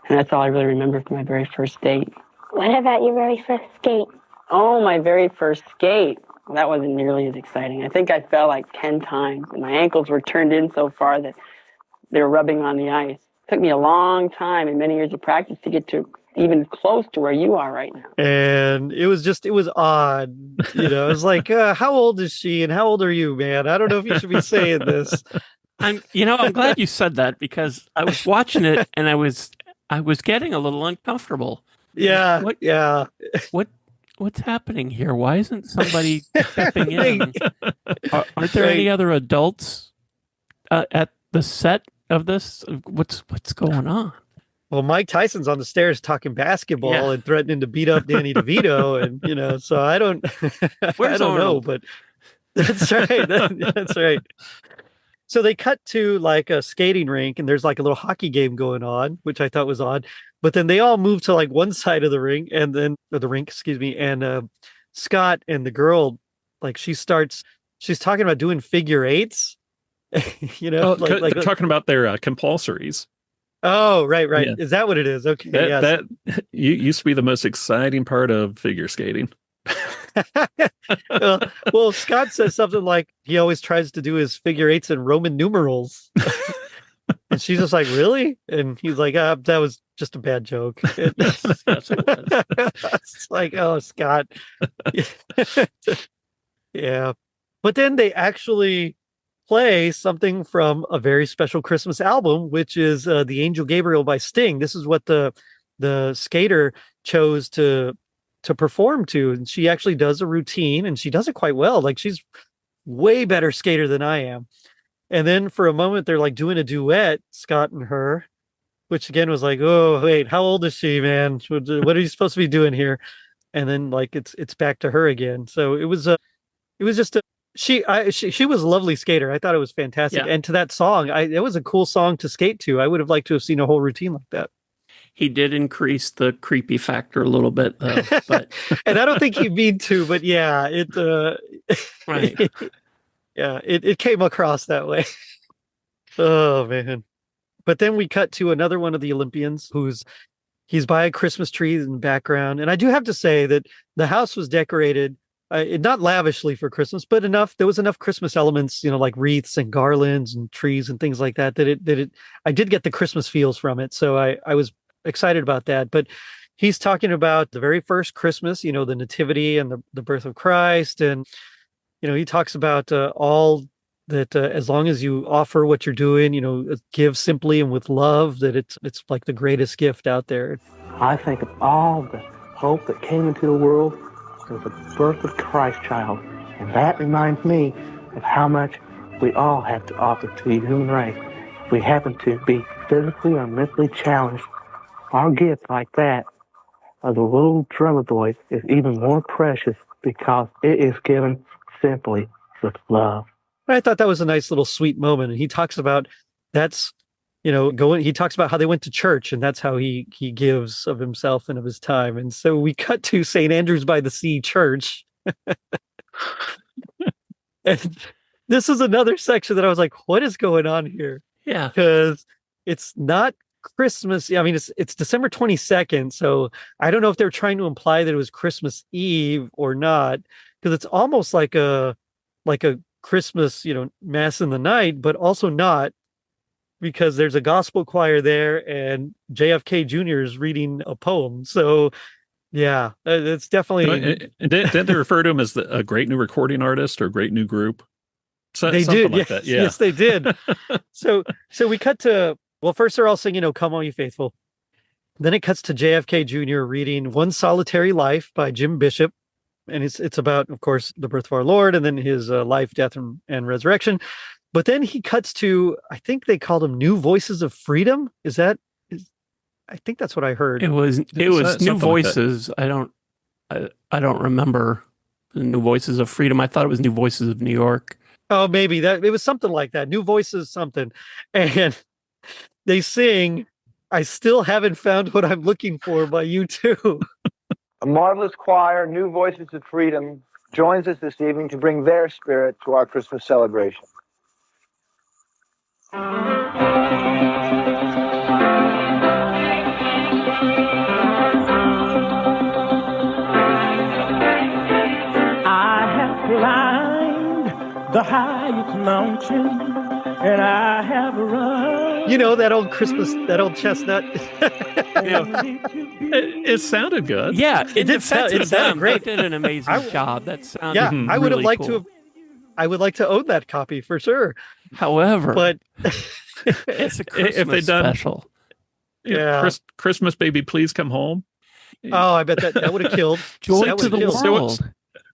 S14: And that's all I really remember from my very first date.
S15: What about your very first skate?
S14: Oh, my very first skate. Well, that wasn't nearly as exciting. I think I fell like 10 times, and my ankles were turned in so far that they were rubbing on the ice. It took me a long time and many years of practice to get to even close to where you are right now.
S1: And it was odd. It was like, how old is she and how old are you, man? I don't know if you should be saying this.
S2: I'm glad you said that because I was watching it and I was getting a little uncomfortable.
S1: Yeah.
S2: What's happening here? Why isn't somebody stepping in? Aren't there any other adults at the set of this? What's going on?
S1: Well, Mike Tyson's on the stairs talking basketball and threatening to beat up Danny DeVito, and so I don't know, but that's right. That's right. So they cut to like a skating rink, and there's like a little hockey game going on, which I thought was odd. But then they all move to like one side of the rink, and then and Scott and the girl, like she's talking about doing figure eights.
S3: Talking about their compulsories.
S1: Oh, right.
S3: Yeah.
S1: Is that what it is? Okay,
S3: that used to be the most exciting part of figure skating.
S1: well, Scott says something like he always tries to do his figure eights in Roman numerals. And she's just like, really? And he's like, that was just a bad joke. It's like, oh, Scott. Yeah. But then they actually play something from a very special Christmas album, which is The Angel Gabriel by Sting. This is what the skater chose to perform to, and she actually does a routine, and she does it quite well. Like, she's way better skater than I am. And then for a moment they're like doing a duet, Scott and her, which again was like, oh wait, how old is she, man? What are you supposed to be doing here? And then like it's back to her again. So it was just she was a lovely skater. I thought it was fantastic. Yeah. And to that song, it was a cool song to skate to. I would have liked to have seen a whole routine like that.
S2: He did increase the creepy factor a little bit, though. But
S1: and I don't think he mean to, but yeah,
S2: right.
S1: Yeah, it came across that way. Oh man. But then we cut to another one of the Olympians he's by a Christmas tree in the background. And I do have to say that the house was decorated not lavishly for Christmas, but there was enough Christmas elements, like wreaths and garlands and trees and things like that, I did get the Christmas feels from it. So I was excited about that. But he's talking about the very first Christmas, the nativity and the birth of Christ. And, he talks about all that as long as you offer what you're doing, give simply and with love, that it's like the greatest gift out there.
S16: I think of all the hope that came into the world with the birth of Christ child. And that reminds me of how much we all have to offer to the human race. If we happen to be physically or mentally challenged, our gift like that of the little drummer boy is even more precious because it is given simply with love.
S1: I thought that was a nice little sweet moment. And he talks about he talks about how they went to church, and that's how he gives of himself and of his time. And so we cut to St. Andrews by the Sea Church. And this is another section that I was like, what is going on here?
S2: Yeah.
S1: Because it's not Christmas. I mean, it's December 22nd. So I don't know if they're trying to imply that it was Christmas Eve or not, because it's almost like a Christmas, mass in the night, but also not, because there's a gospel choir there and JFK Jr. is reading a poem. So yeah, it's definitely.
S3: Did they refer to him as a great new recording artist or great new group?
S1: They did, like that. Yeah. Yes, they did. So we cut to, well, first they're all singing, "Come All You Faithful." Then it cuts to JFK Jr. reading "One Solitary Life" by Jim Bishop. And it's about, of course, the birth of our Lord and then his life, death, and resurrection. But then he cuts to, I think they called them New Voices of Freedom. I think that's what I heard.
S2: It was New Voices. Like I don't remember the New Voices of Freedom. I thought it was New Voices of New York.
S1: Oh, maybe it was something like that. New Voices something. And they sing, "I Still Haven't Found What I'm Looking For" by U2.
S17: A marvelous choir, New Voices of Freedom, joins us this evening to bring their spirit to our Christmas celebration.
S10: I have climbed the highest mountain, and I have run.
S1: That old chestnut.
S3: It sounded good.
S2: Yeah, it
S1: sounded great.
S2: They did an amazing job. That sounded
S1: I would have
S2: really
S1: liked
S2: cool.
S1: to have. I would like to own that copy for sure.
S2: However,
S1: but
S2: it's a Christmas
S3: if they'd done,
S2: special.
S3: Yeah, Christmas Baby Please Come Home.
S1: Oh, I bet that would have killed.
S2: Joy to the World.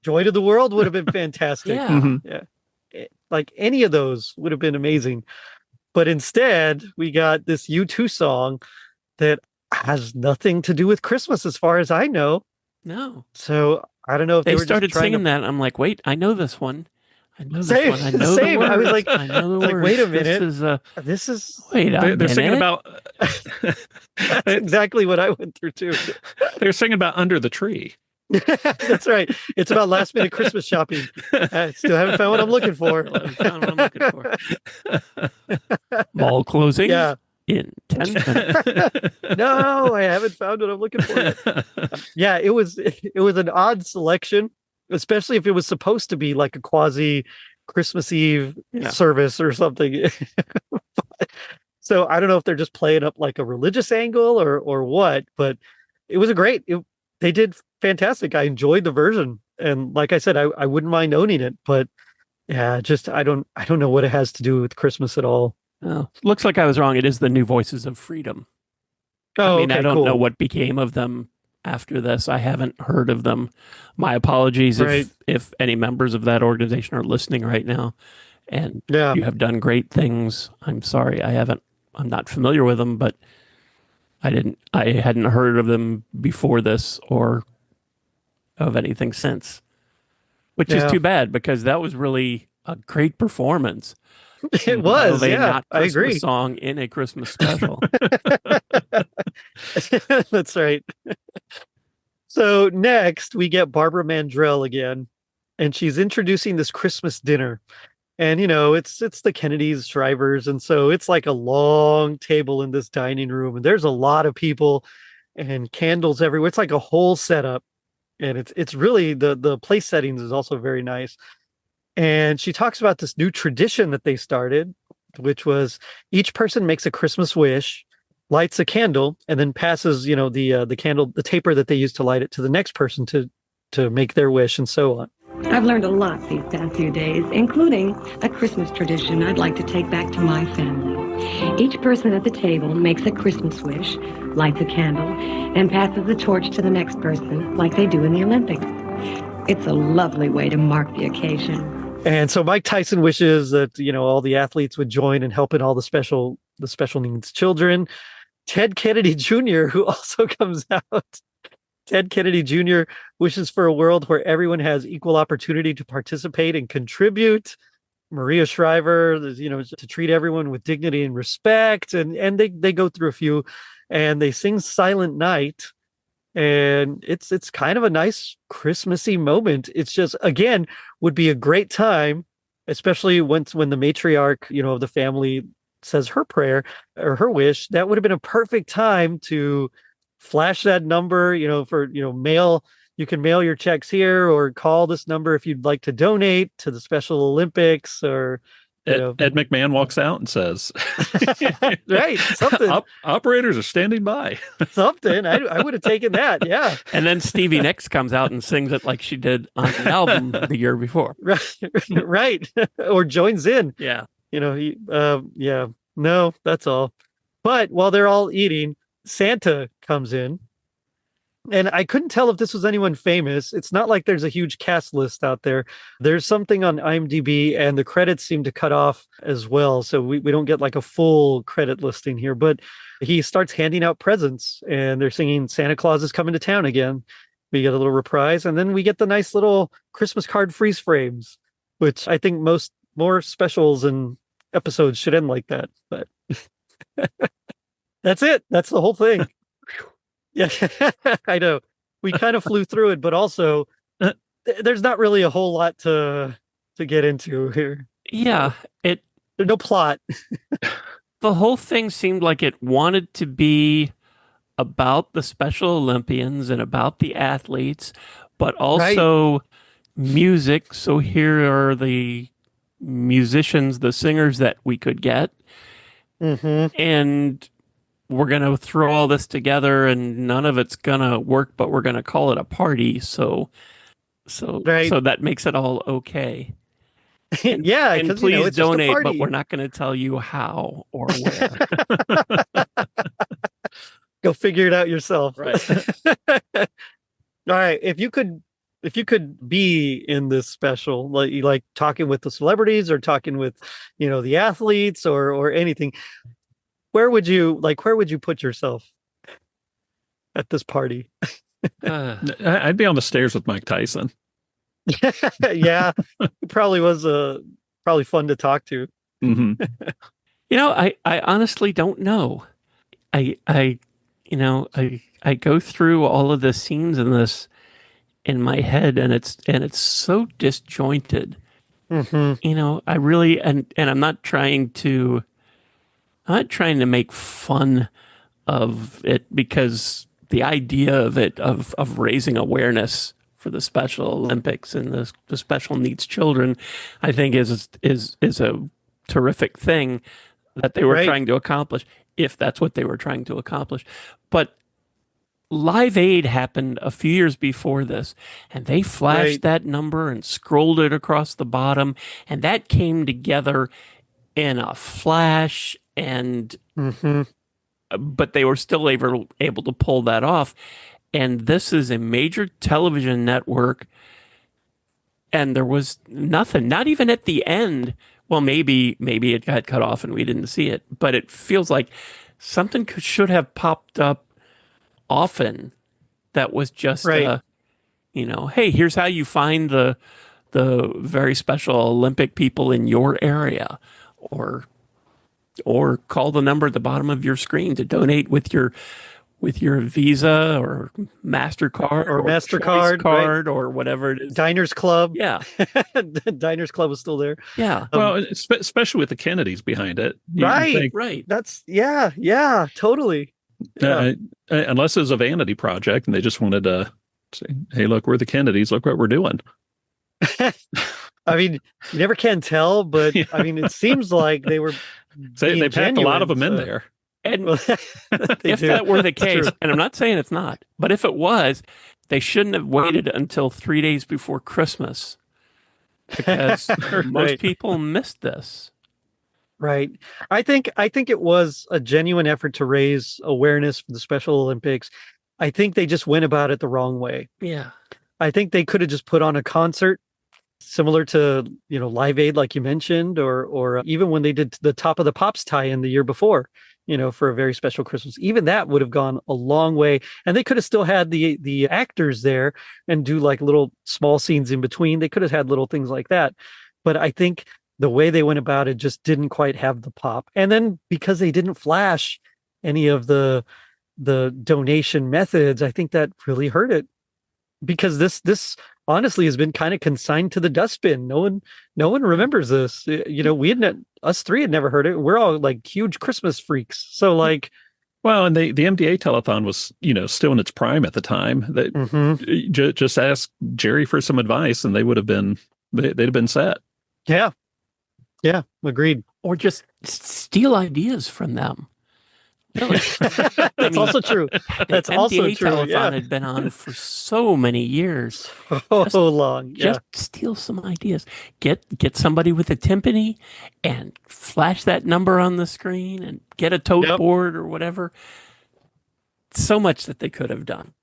S1: Joy to the World would have been fantastic.
S2: Yeah.
S3: Mm-hmm.
S1: Yeah. Like any of those would have been amazing. But instead, we got this U2 song that has nothing to do with Christmas, as far as I know.
S2: No.
S1: So I don't know if
S2: they
S1: were
S2: started
S1: just
S2: singing that. I'm like, wait, I know this one. I know this
S1: Same,
S2: one. I know
S1: same.
S2: the words.
S1: I was like,
S2: I know the words.
S1: Wait a minute.
S2: This is.
S3: Wait a minute. They're singing about.
S1: That's exactly what I went through too.
S3: They're singing about Under the Tree.
S1: That's right. It's about last minute Christmas shopping. I still haven't found what I'm looking for.
S2: Mall closing.
S1: Yeah.
S2: In 10 minutes.
S1: No, I haven't found what I'm looking for yet. Yeah, it was an odd selection, especially if it was supposed to be like a quasi Christmas Eve service or something. So I don't know if they're just playing up like a religious angle or what, but it was they did fantastic. I enjoyed the version. And like I said, I wouldn't mind owning it, but yeah, just I don't know what it has to do with Christmas at all.
S2: Oh, looks like I was wrong. It is the New Voices of Freedom.
S1: Oh,
S2: I mean,
S1: okay,
S2: I don't
S1: cool.
S2: know what became of them after this. I haven't heard of them. My apologies if any members of that organization are listening right now. And you have done great things. I'm sorry. I'm not familiar with them, but I hadn't heard of them before this or of anything since, which is too bad because that was really a great performance.
S1: It was,
S2: not
S1: I
S2: Christmas
S1: agree.
S2: song in a Christmas special.
S1: That's right. So next we get Barbara Mandrell again, and she's introducing this Christmas dinner. And it's the Kennedys, Shrivers, and so it's like a long table in this dining room, and there's a lot of people and candles everywhere. It's like a whole setup, and it's really the place settings is also very nice. And she talks about this new tradition that they started, which was each person makes a Christmas wish, lights a candle, and then passes, the candle, the taper that they use to light it to the next person to make their wish, and so on.
S6: I've learned a lot these past few days, including a Christmas tradition I'd like to take back to my family. Each person at the table makes a Christmas wish, lights a candle, and passes the torch to the next person like they do in the Olympics. It's a lovely way to mark the occasion.
S1: And so Mike Tyson wishes that, all the athletes would join in helping all the special needs children. Ted Kennedy Jr., who also comes out. Ted Kennedy Jr. wishes for a world where everyone has equal opportunity to participate and contribute. Maria Shriver, to treat everyone with dignity and respect. And they go through a few, and they sing Silent Night. And it's kind of a nice Christmassy moment. It's just, again, would be a great time, especially when the matriarch, of the family says her prayer or her wish. That would have been a perfect time to flash that number, for, mail. You can mail your checks here or call this number if you'd like to donate to the Special Olympics or
S3: Ed McMahon walks out and says,
S1: right, something.
S3: Operators are standing by.
S1: Something. I would have taken that. Yeah.
S2: And then Stevie Nicks comes out and sings it like she did on the album the year before.
S1: Right. Or joins in.
S2: Yeah.
S1: Yeah. No, that's all. But while they're all eating, Santa comes in. And I couldn't tell if this was anyone famous. It's not like there's a huge cast list out there. There's something on IMDb, and the credits seem to cut off as well. So we don't get like a full credit listing here. But he starts handing out presents, and they're singing Santa Claus is Coming to Town again. We get a little reprise, and then we get the nice little Christmas card freeze frames, which I think more specials and episodes should end like that. But that's it. That's the whole thing. Yeah, I know. We kind of flew through it, but also there's not really a whole lot to get into here.
S2: Yeah,
S1: there's no plot.
S2: The whole thing seemed like it wanted to be about the Special Olympians and about the athletes, but also music. So here are the musicians, the singers that we could get.
S1: Mm-hmm.
S2: And we're going to throw all this together and none of it's going to work, but we're going to call it a party. So that makes it all okay. And,
S1: yeah.
S2: And please
S1: it's
S2: donate, but we're not going to tell you how or where.
S1: Go figure it out yourself.
S2: Right.
S1: All right. If you could be in this special, like talking with the celebrities or talking with, the athletes or anything, where would you put yourself at this party?
S3: I'd be on the stairs with Mike Tyson.
S1: Yeah, it probably was probably fun to talk to.
S3: Mm-hmm.
S2: I honestly don't know. I go through all of the scenes in this in my head, and it's so disjointed.
S1: Mm-hmm.
S2: I really and I'm not trying to make fun of it, because the idea of it, of raising awareness for the Special Olympics and the special needs children, I think is a terrific thing that they were trying to accomplish, if that's what they were trying to accomplish. But Live Aid happened a few years before this, and they flashed that number and scrolled it across the bottom, and that came together in a flash. And but they were still able to pull that off. And this is a major television network, and there was nothing, not even at the end. Well, maybe it got cut off and we didn't see it, but it feels like something should have popped up often. That was just hey, here's how you find the very special Olympic people in your area, or call the number at the bottom of your screen to donate with your Visa or MasterCard
S1: or MasterCard
S2: card or whatever it is.
S1: Diners Club.
S2: Yeah.
S1: Diners Club is still there.
S2: Yeah.
S3: Well, especially with the Kennedys behind it.
S2: Right.
S1: That's yeah, totally. Yeah.
S3: Unless it was a vanity project and they just wanted to say, hey, look, we're the Kennedys. Look what we're doing.
S1: I mean, you never can tell, but I mean, it seems like they were.
S3: They packed a lot of them in there.
S2: And if that were the case, and I'm not saying it's not, but if it was, they shouldn't have waited until 3 days before Christmas, because most people missed this.
S1: Right. I think it was a genuine effort to raise awareness for the Special Olympics. I think they just went about it the wrong way.
S2: Yeah.
S1: I think they could have just put on a concert, similar to, Live Aid, like you mentioned, or even when they did the Top of the Pops tie-in the year before, for a very special Christmas. Even that would have gone a long way. And they could have still had the actors there and do like little small scenes in between. They could have had little things like that. But I think the way they went about it just didn't quite have the pop. And then because they didn't flash any of the donation methods, I think that really hurt it. Because this honestly has been kind of consigned to the dustbin. No one remembers this. Us three had never heard it. We're all like huge Christmas freaks. So like,
S3: well, and the MDA telethon was, still in its prime at the time. That just ask Jerry for some advice, and they'd have been set.
S1: Yeah, agreed.
S2: Or just steal ideas from them. Really?
S1: That's also true. That's also
S2: MDA
S1: true.
S2: Telethon had been on for so many years.
S1: So long.
S2: Just steal some ideas. Get somebody with a timpani and flash that number on the screen and get a tote board or whatever. So much that they could have done.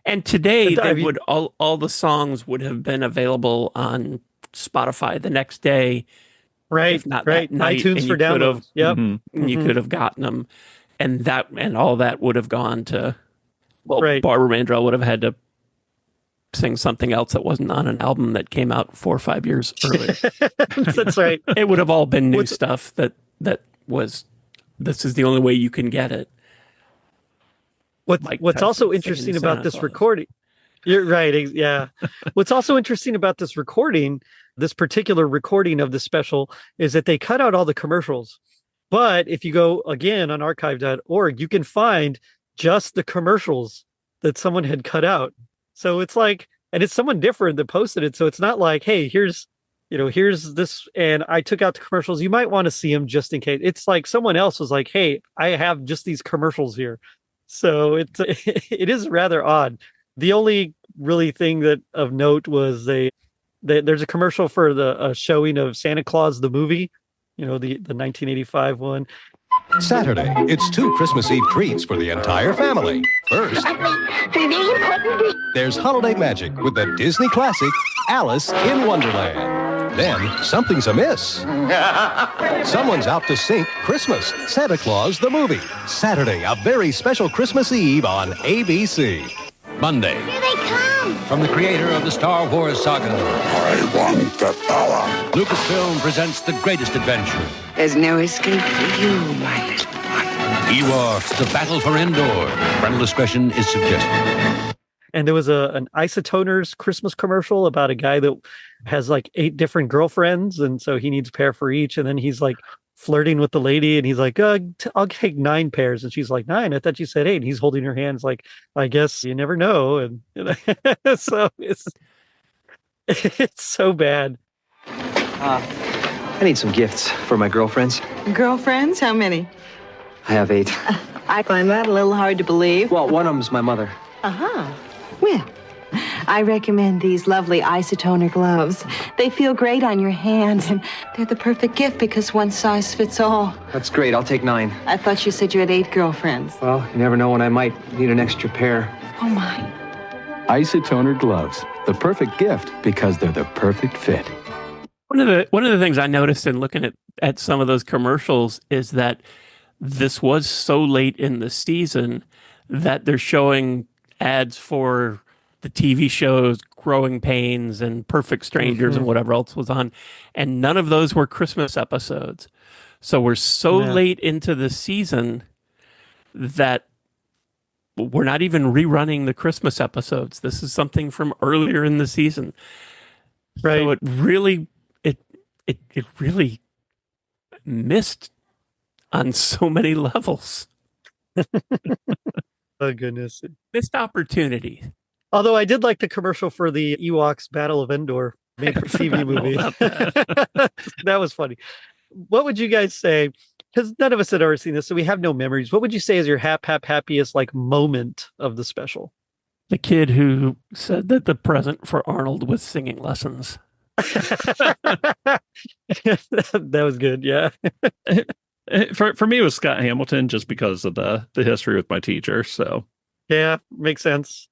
S2: And today they would all the songs would have been available on Spotify the next day.
S1: Right.
S2: If not
S1: right.
S2: that night,
S1: iTunes for downloads. Yep.
S2: You could have gotten them. And all that would have gone to, Barbara Mandrell would have had to sing something else that wasn't on an album that came out 4 or 5 years earlier.
S1: That's right.
S2: It would have all been new stuff that was, this is the only way you can get it.
S1: What's also interesting about this recording, you're right. Yeah. What's also interesting about this recording, this particular recording of the special, is that they cut out all the commercials. But if you go again on archive.org, you can find just the commercials that someone had cut out. So it's like, and it's someone different that posted it. So it's not like, hey, here's this, and I took out the commercials. You might want to see them just in case. It's like someone else was like, hey, I have just these commercials here. So it is rather odd. The only really thing that of note was there's a commercial for the showing of Santa Claus the movie. The 1985 one.
S18: Saturday, it's 2 Christmas Eve treats for the entire family. First, there's holiday magic with the Disney classic, Alice in Wonderland. Then, something's amiss. Someone's out to sink Christmas, Santa Claus the movie. Saturday, a very special Christmas Eve on ABC.
S5: Monday.
S15: Here they come.
S5: From the creator of the Star Wars saga.
S19: I want the power.
S5: Lucasfilm presents the greatest adventure.
S20: There's no escape for you, my little one.
S5: Ewoks, the battle for Endor. Parental discretion is suggested.
S1: And there was an Isotoners Christmas commercial about a guy that has like 8 different girlfriends. And so he needs a pair for each. And then he's like flirting with the lady, and he's like, I'll take 9 pairs. And she's like, 9? I thought you said 8. And he's holding her hands like, I guess you never know. And so it's so bad.
S21: I need some gifts for my girlfriends.
S22: Girlfriends? How many?
S21: I have 8.
S22: I find that a little hard to believe.
S21: Well, one of them's my mother.
S22: Uh-huh. Well, I recommend these lovely isotoner gloves. They feel great on your hands, and they're the perfect gift because one size fits all.
S21: That's great. I'll take 9.
S22: I thought you said you had 8 girlfriends.
S21: Well, you never know when I might need an extra pair.
S22: Oh, my.
S23: Isotoner gloves. The perfect gift because they're the perfect fit.
S2: One of the things I noticed in looking at some of those commercials is that this was so late in the season that they're showing ads for the TV shows Growing Pains and Perfect Strangers and whatever else was on, and none of those were Christmas episodes. So we're so late into the season that we're not even rerunning the Christmas episodes. This is something from earlier in the season. Right. So it really missed on so many levels.
S1: Oh, goodness.
S2: Missed opportunity.
S1: Although I did like the commercial for the Ewoks Battle of Endor made-for-TV movie. That was funny. What would you guys say? Because none of us had ever seen this, so we have no memories. What would you say is your happiest like moment of the special?
S2: The kid who said that the present for Arnold was singing lessons.
S1: That was good. Yeah.
S3: For me, it was Scott Hamilton, just because of the history with my teacher. So
S1: yeah, makes sense.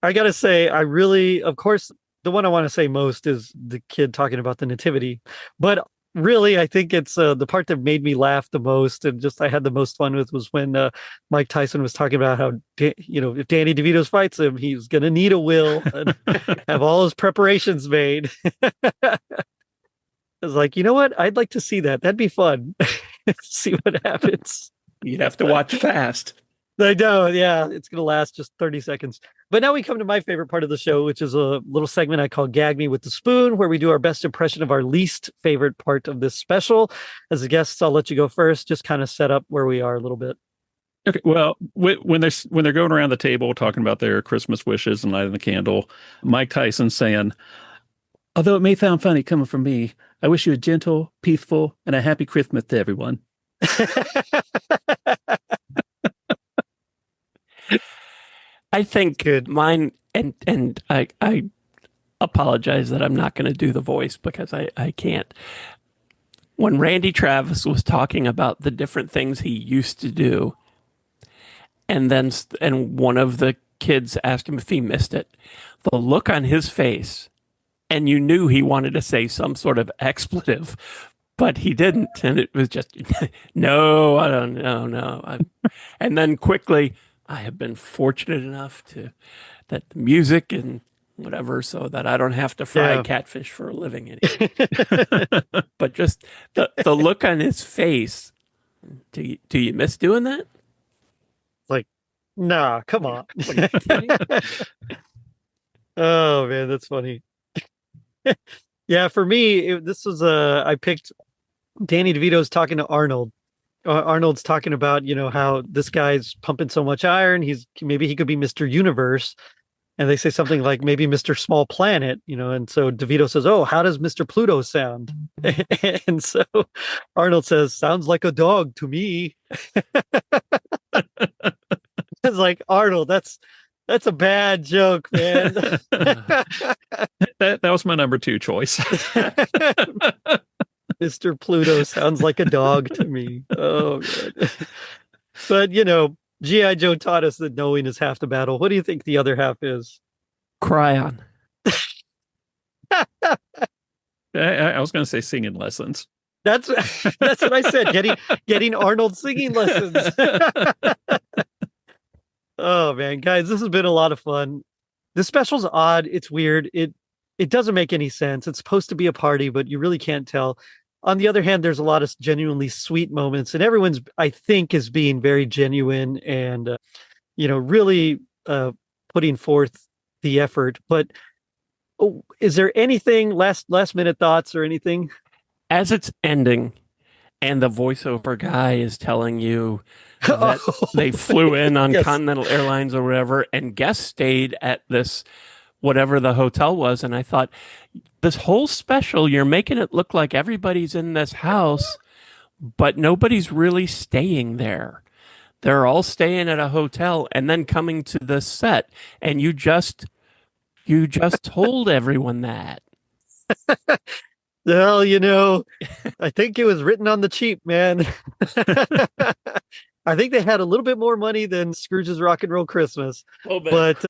S1: I gotta say, I really, of course, the one I want to say most is the kid talking about the nativity. But really, I think it's the part that made me laugh the most and just I had the most fun with was when Mike Tyson was talking about how, if Danny DeVito fights him, he's going to need a will and have all his preparations made. I was like, you know what? I'd like to see that. That'd be fun. See what happens.
S3: You'd have to watch fast.
S1: I know. Yeah. It's going to last just 30 seconds. But now we come to my favorite part of the show, which is a little segment I call Gag Me with the Spoon, where we do our best impression of our least favorite part of this special. As a guest, I'll let you go first. Just kind of set up where we are a little bit.
S3: Okay. Well, when they're going around the table talking about their Christmas wishes and lighting the candle, Mike Tyson saying, "Although it may sound funny coming from me, I wish you a gentle, peaceful, and a happy Christmas to everyone."
S2: I think mine, and I apologize that I'm not going to do the voice because I can't. When Randy Travis was talking about the different things he used to do, and one of the kids asked him if he missed it, the look on his face, and you knew he wanted to say some sort of expletive, but he didn't, and it was just, no, I don't know, no. And then quickly, I have been fortunate enough that the music and whatever, so that I don't have to fry catfish for a living anymore. But just the look on his face, do you miss doing that?
S1: Like, nah, come on. Oh man, that's funny. Yeah, for me, this was I picked Danny DeVito's talking to Arnold. Arnold's talking about, how this guy's pumping so much iron. Maybe he could be Mr. Universe. And they say something like maybe Mr. Small Planet, and so DeVito says, "Oh, how does Mr. Pluto sound?" And so Arnold says, "Sounds like a dog to me." It's like, Arnold, that's a bad joke, man.
S3: That was my number 2 choice.
S1: Mr. Pluto sounds like a dog to me. Oh, God. But, G.I. Joe taught us that knowing is half the battle. What do you think the other half is?
S2: Cryon.
S3: I was going to say singing lessons.
S1: That's what I said. Getting Arnold singing lessons. Oh man, guys, this has been a lot of fun. This special's odd. It's weird. It doesn't make any sense. It's supposed to be a party, but you really can't tell. On the other hand, there's a lot of genuinely sweet moments, and everyone's, I think, is being very genuine and, really putting forth the effort. But is there anything last minute thoughts or anything?
S2: As it's ending, and the voiceover guy is telling you that they flew in on Continental Airlines or whatever, and guests stayed at this whatever the hotel was, and I thought, this whole special, you're making it look like everybody's in this house, but nobody's really staying there. They're all staying at a hotel and then coming to the set, and you just told everyone that.
S1: Well, I think it was written on the cheap, man. I think they had a little bit more money than Scrooge's Rock and Roll Christmas. But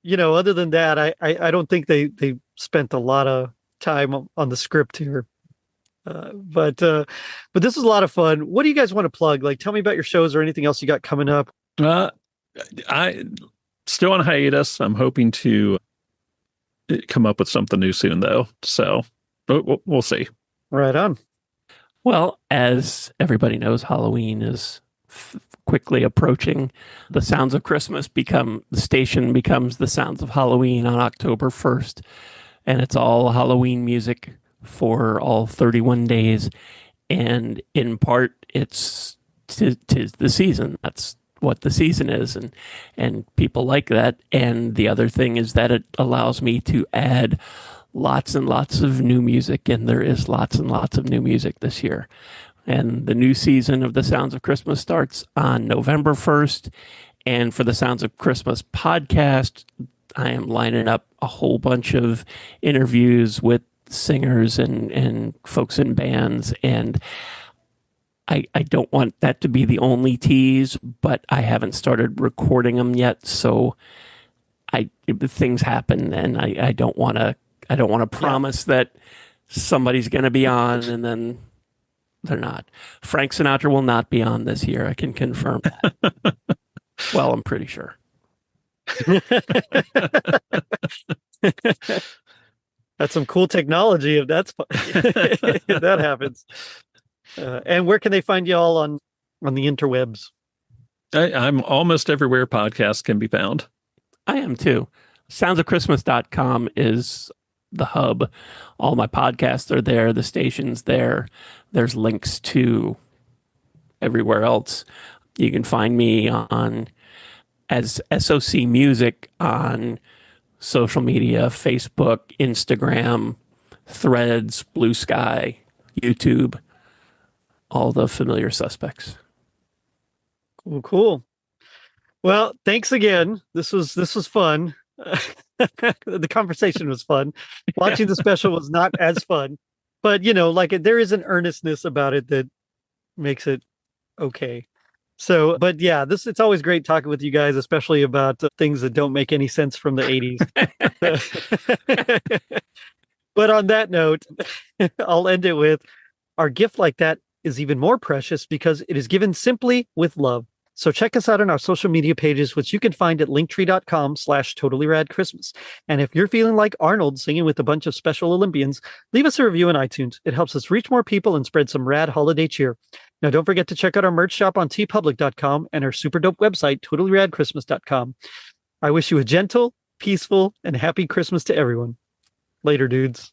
S1: other than that, I don't think they spent a lot of time on the script here. But this was a lot of fun. What do you guys want to plug? Like, tell me about your shows or anything else you got coming up.
S3: I still on hiatus. I'm hoping to come up with something new soon, though. So we'll see.
S1: Right on.
S2: Well, as everybody knows, Halloween is quickly approaching. The Sounds of Christmas the station becomes the Sounds of Halloween on October 1st. And it's all Halloween music for all 31 days. And in part, it's tis the season. That's what the season is. And people like that. And the other thing is that it allows me to add lots and lots of new music. And there is lots and lots of new music this year. And the new season of The Sounds of Christmas starts on November 1st. And for the Sounds of Christmas podcast, I am lining up a whole bunch of interviews with singers and folks in bands. And I don't want that to be the only tease, but I haven't started recording them yet. So things happen, and I don't want to I don't want to promise that somebody's going to be on and then they're not. Frank Sinatra will not be on this year. I can confirm that. Well, I'm pretty sure.
S1: That's some cool technology if if that happens. And where can they find you all on the interwebs?
S3: I'm almost everywhere podcasts can be found.
S2: I am too. Soundsofchristmas.com is the hub. All my podcasts are there. The station's there. There's links to everywhere else. You can find me on as SOC Music on social media, Facebook, Instagram, Threads, Blue Sky, YouTube, all the familiar suspects.
S1: Cool. Well, thanks again. This was fun. The conversation was fun. Watching the special was not as fun, but there is an earnestness about it that makes it okay. So, but yeah, it's always great talking with you guys, especially about things that don't make any sense from the 80s. But on that note, I'll end it with our gift like that is even more precious because it is given simply with love. So check us out on our social media pages, which you can find at linktree.com/totallyradchristmas. And if you're feeling like Arnold singing with a bunch of special Olympians, leave us a review on iTunes. It helps us reach more people and spread some rad holiday cheer. Now, don't forget to check out our merch shop on tpublic.com and our super dope website, totallyradchristmas.com. I wish you a gentle, peaceful, and happy Christmas to everyone. Later, dudes.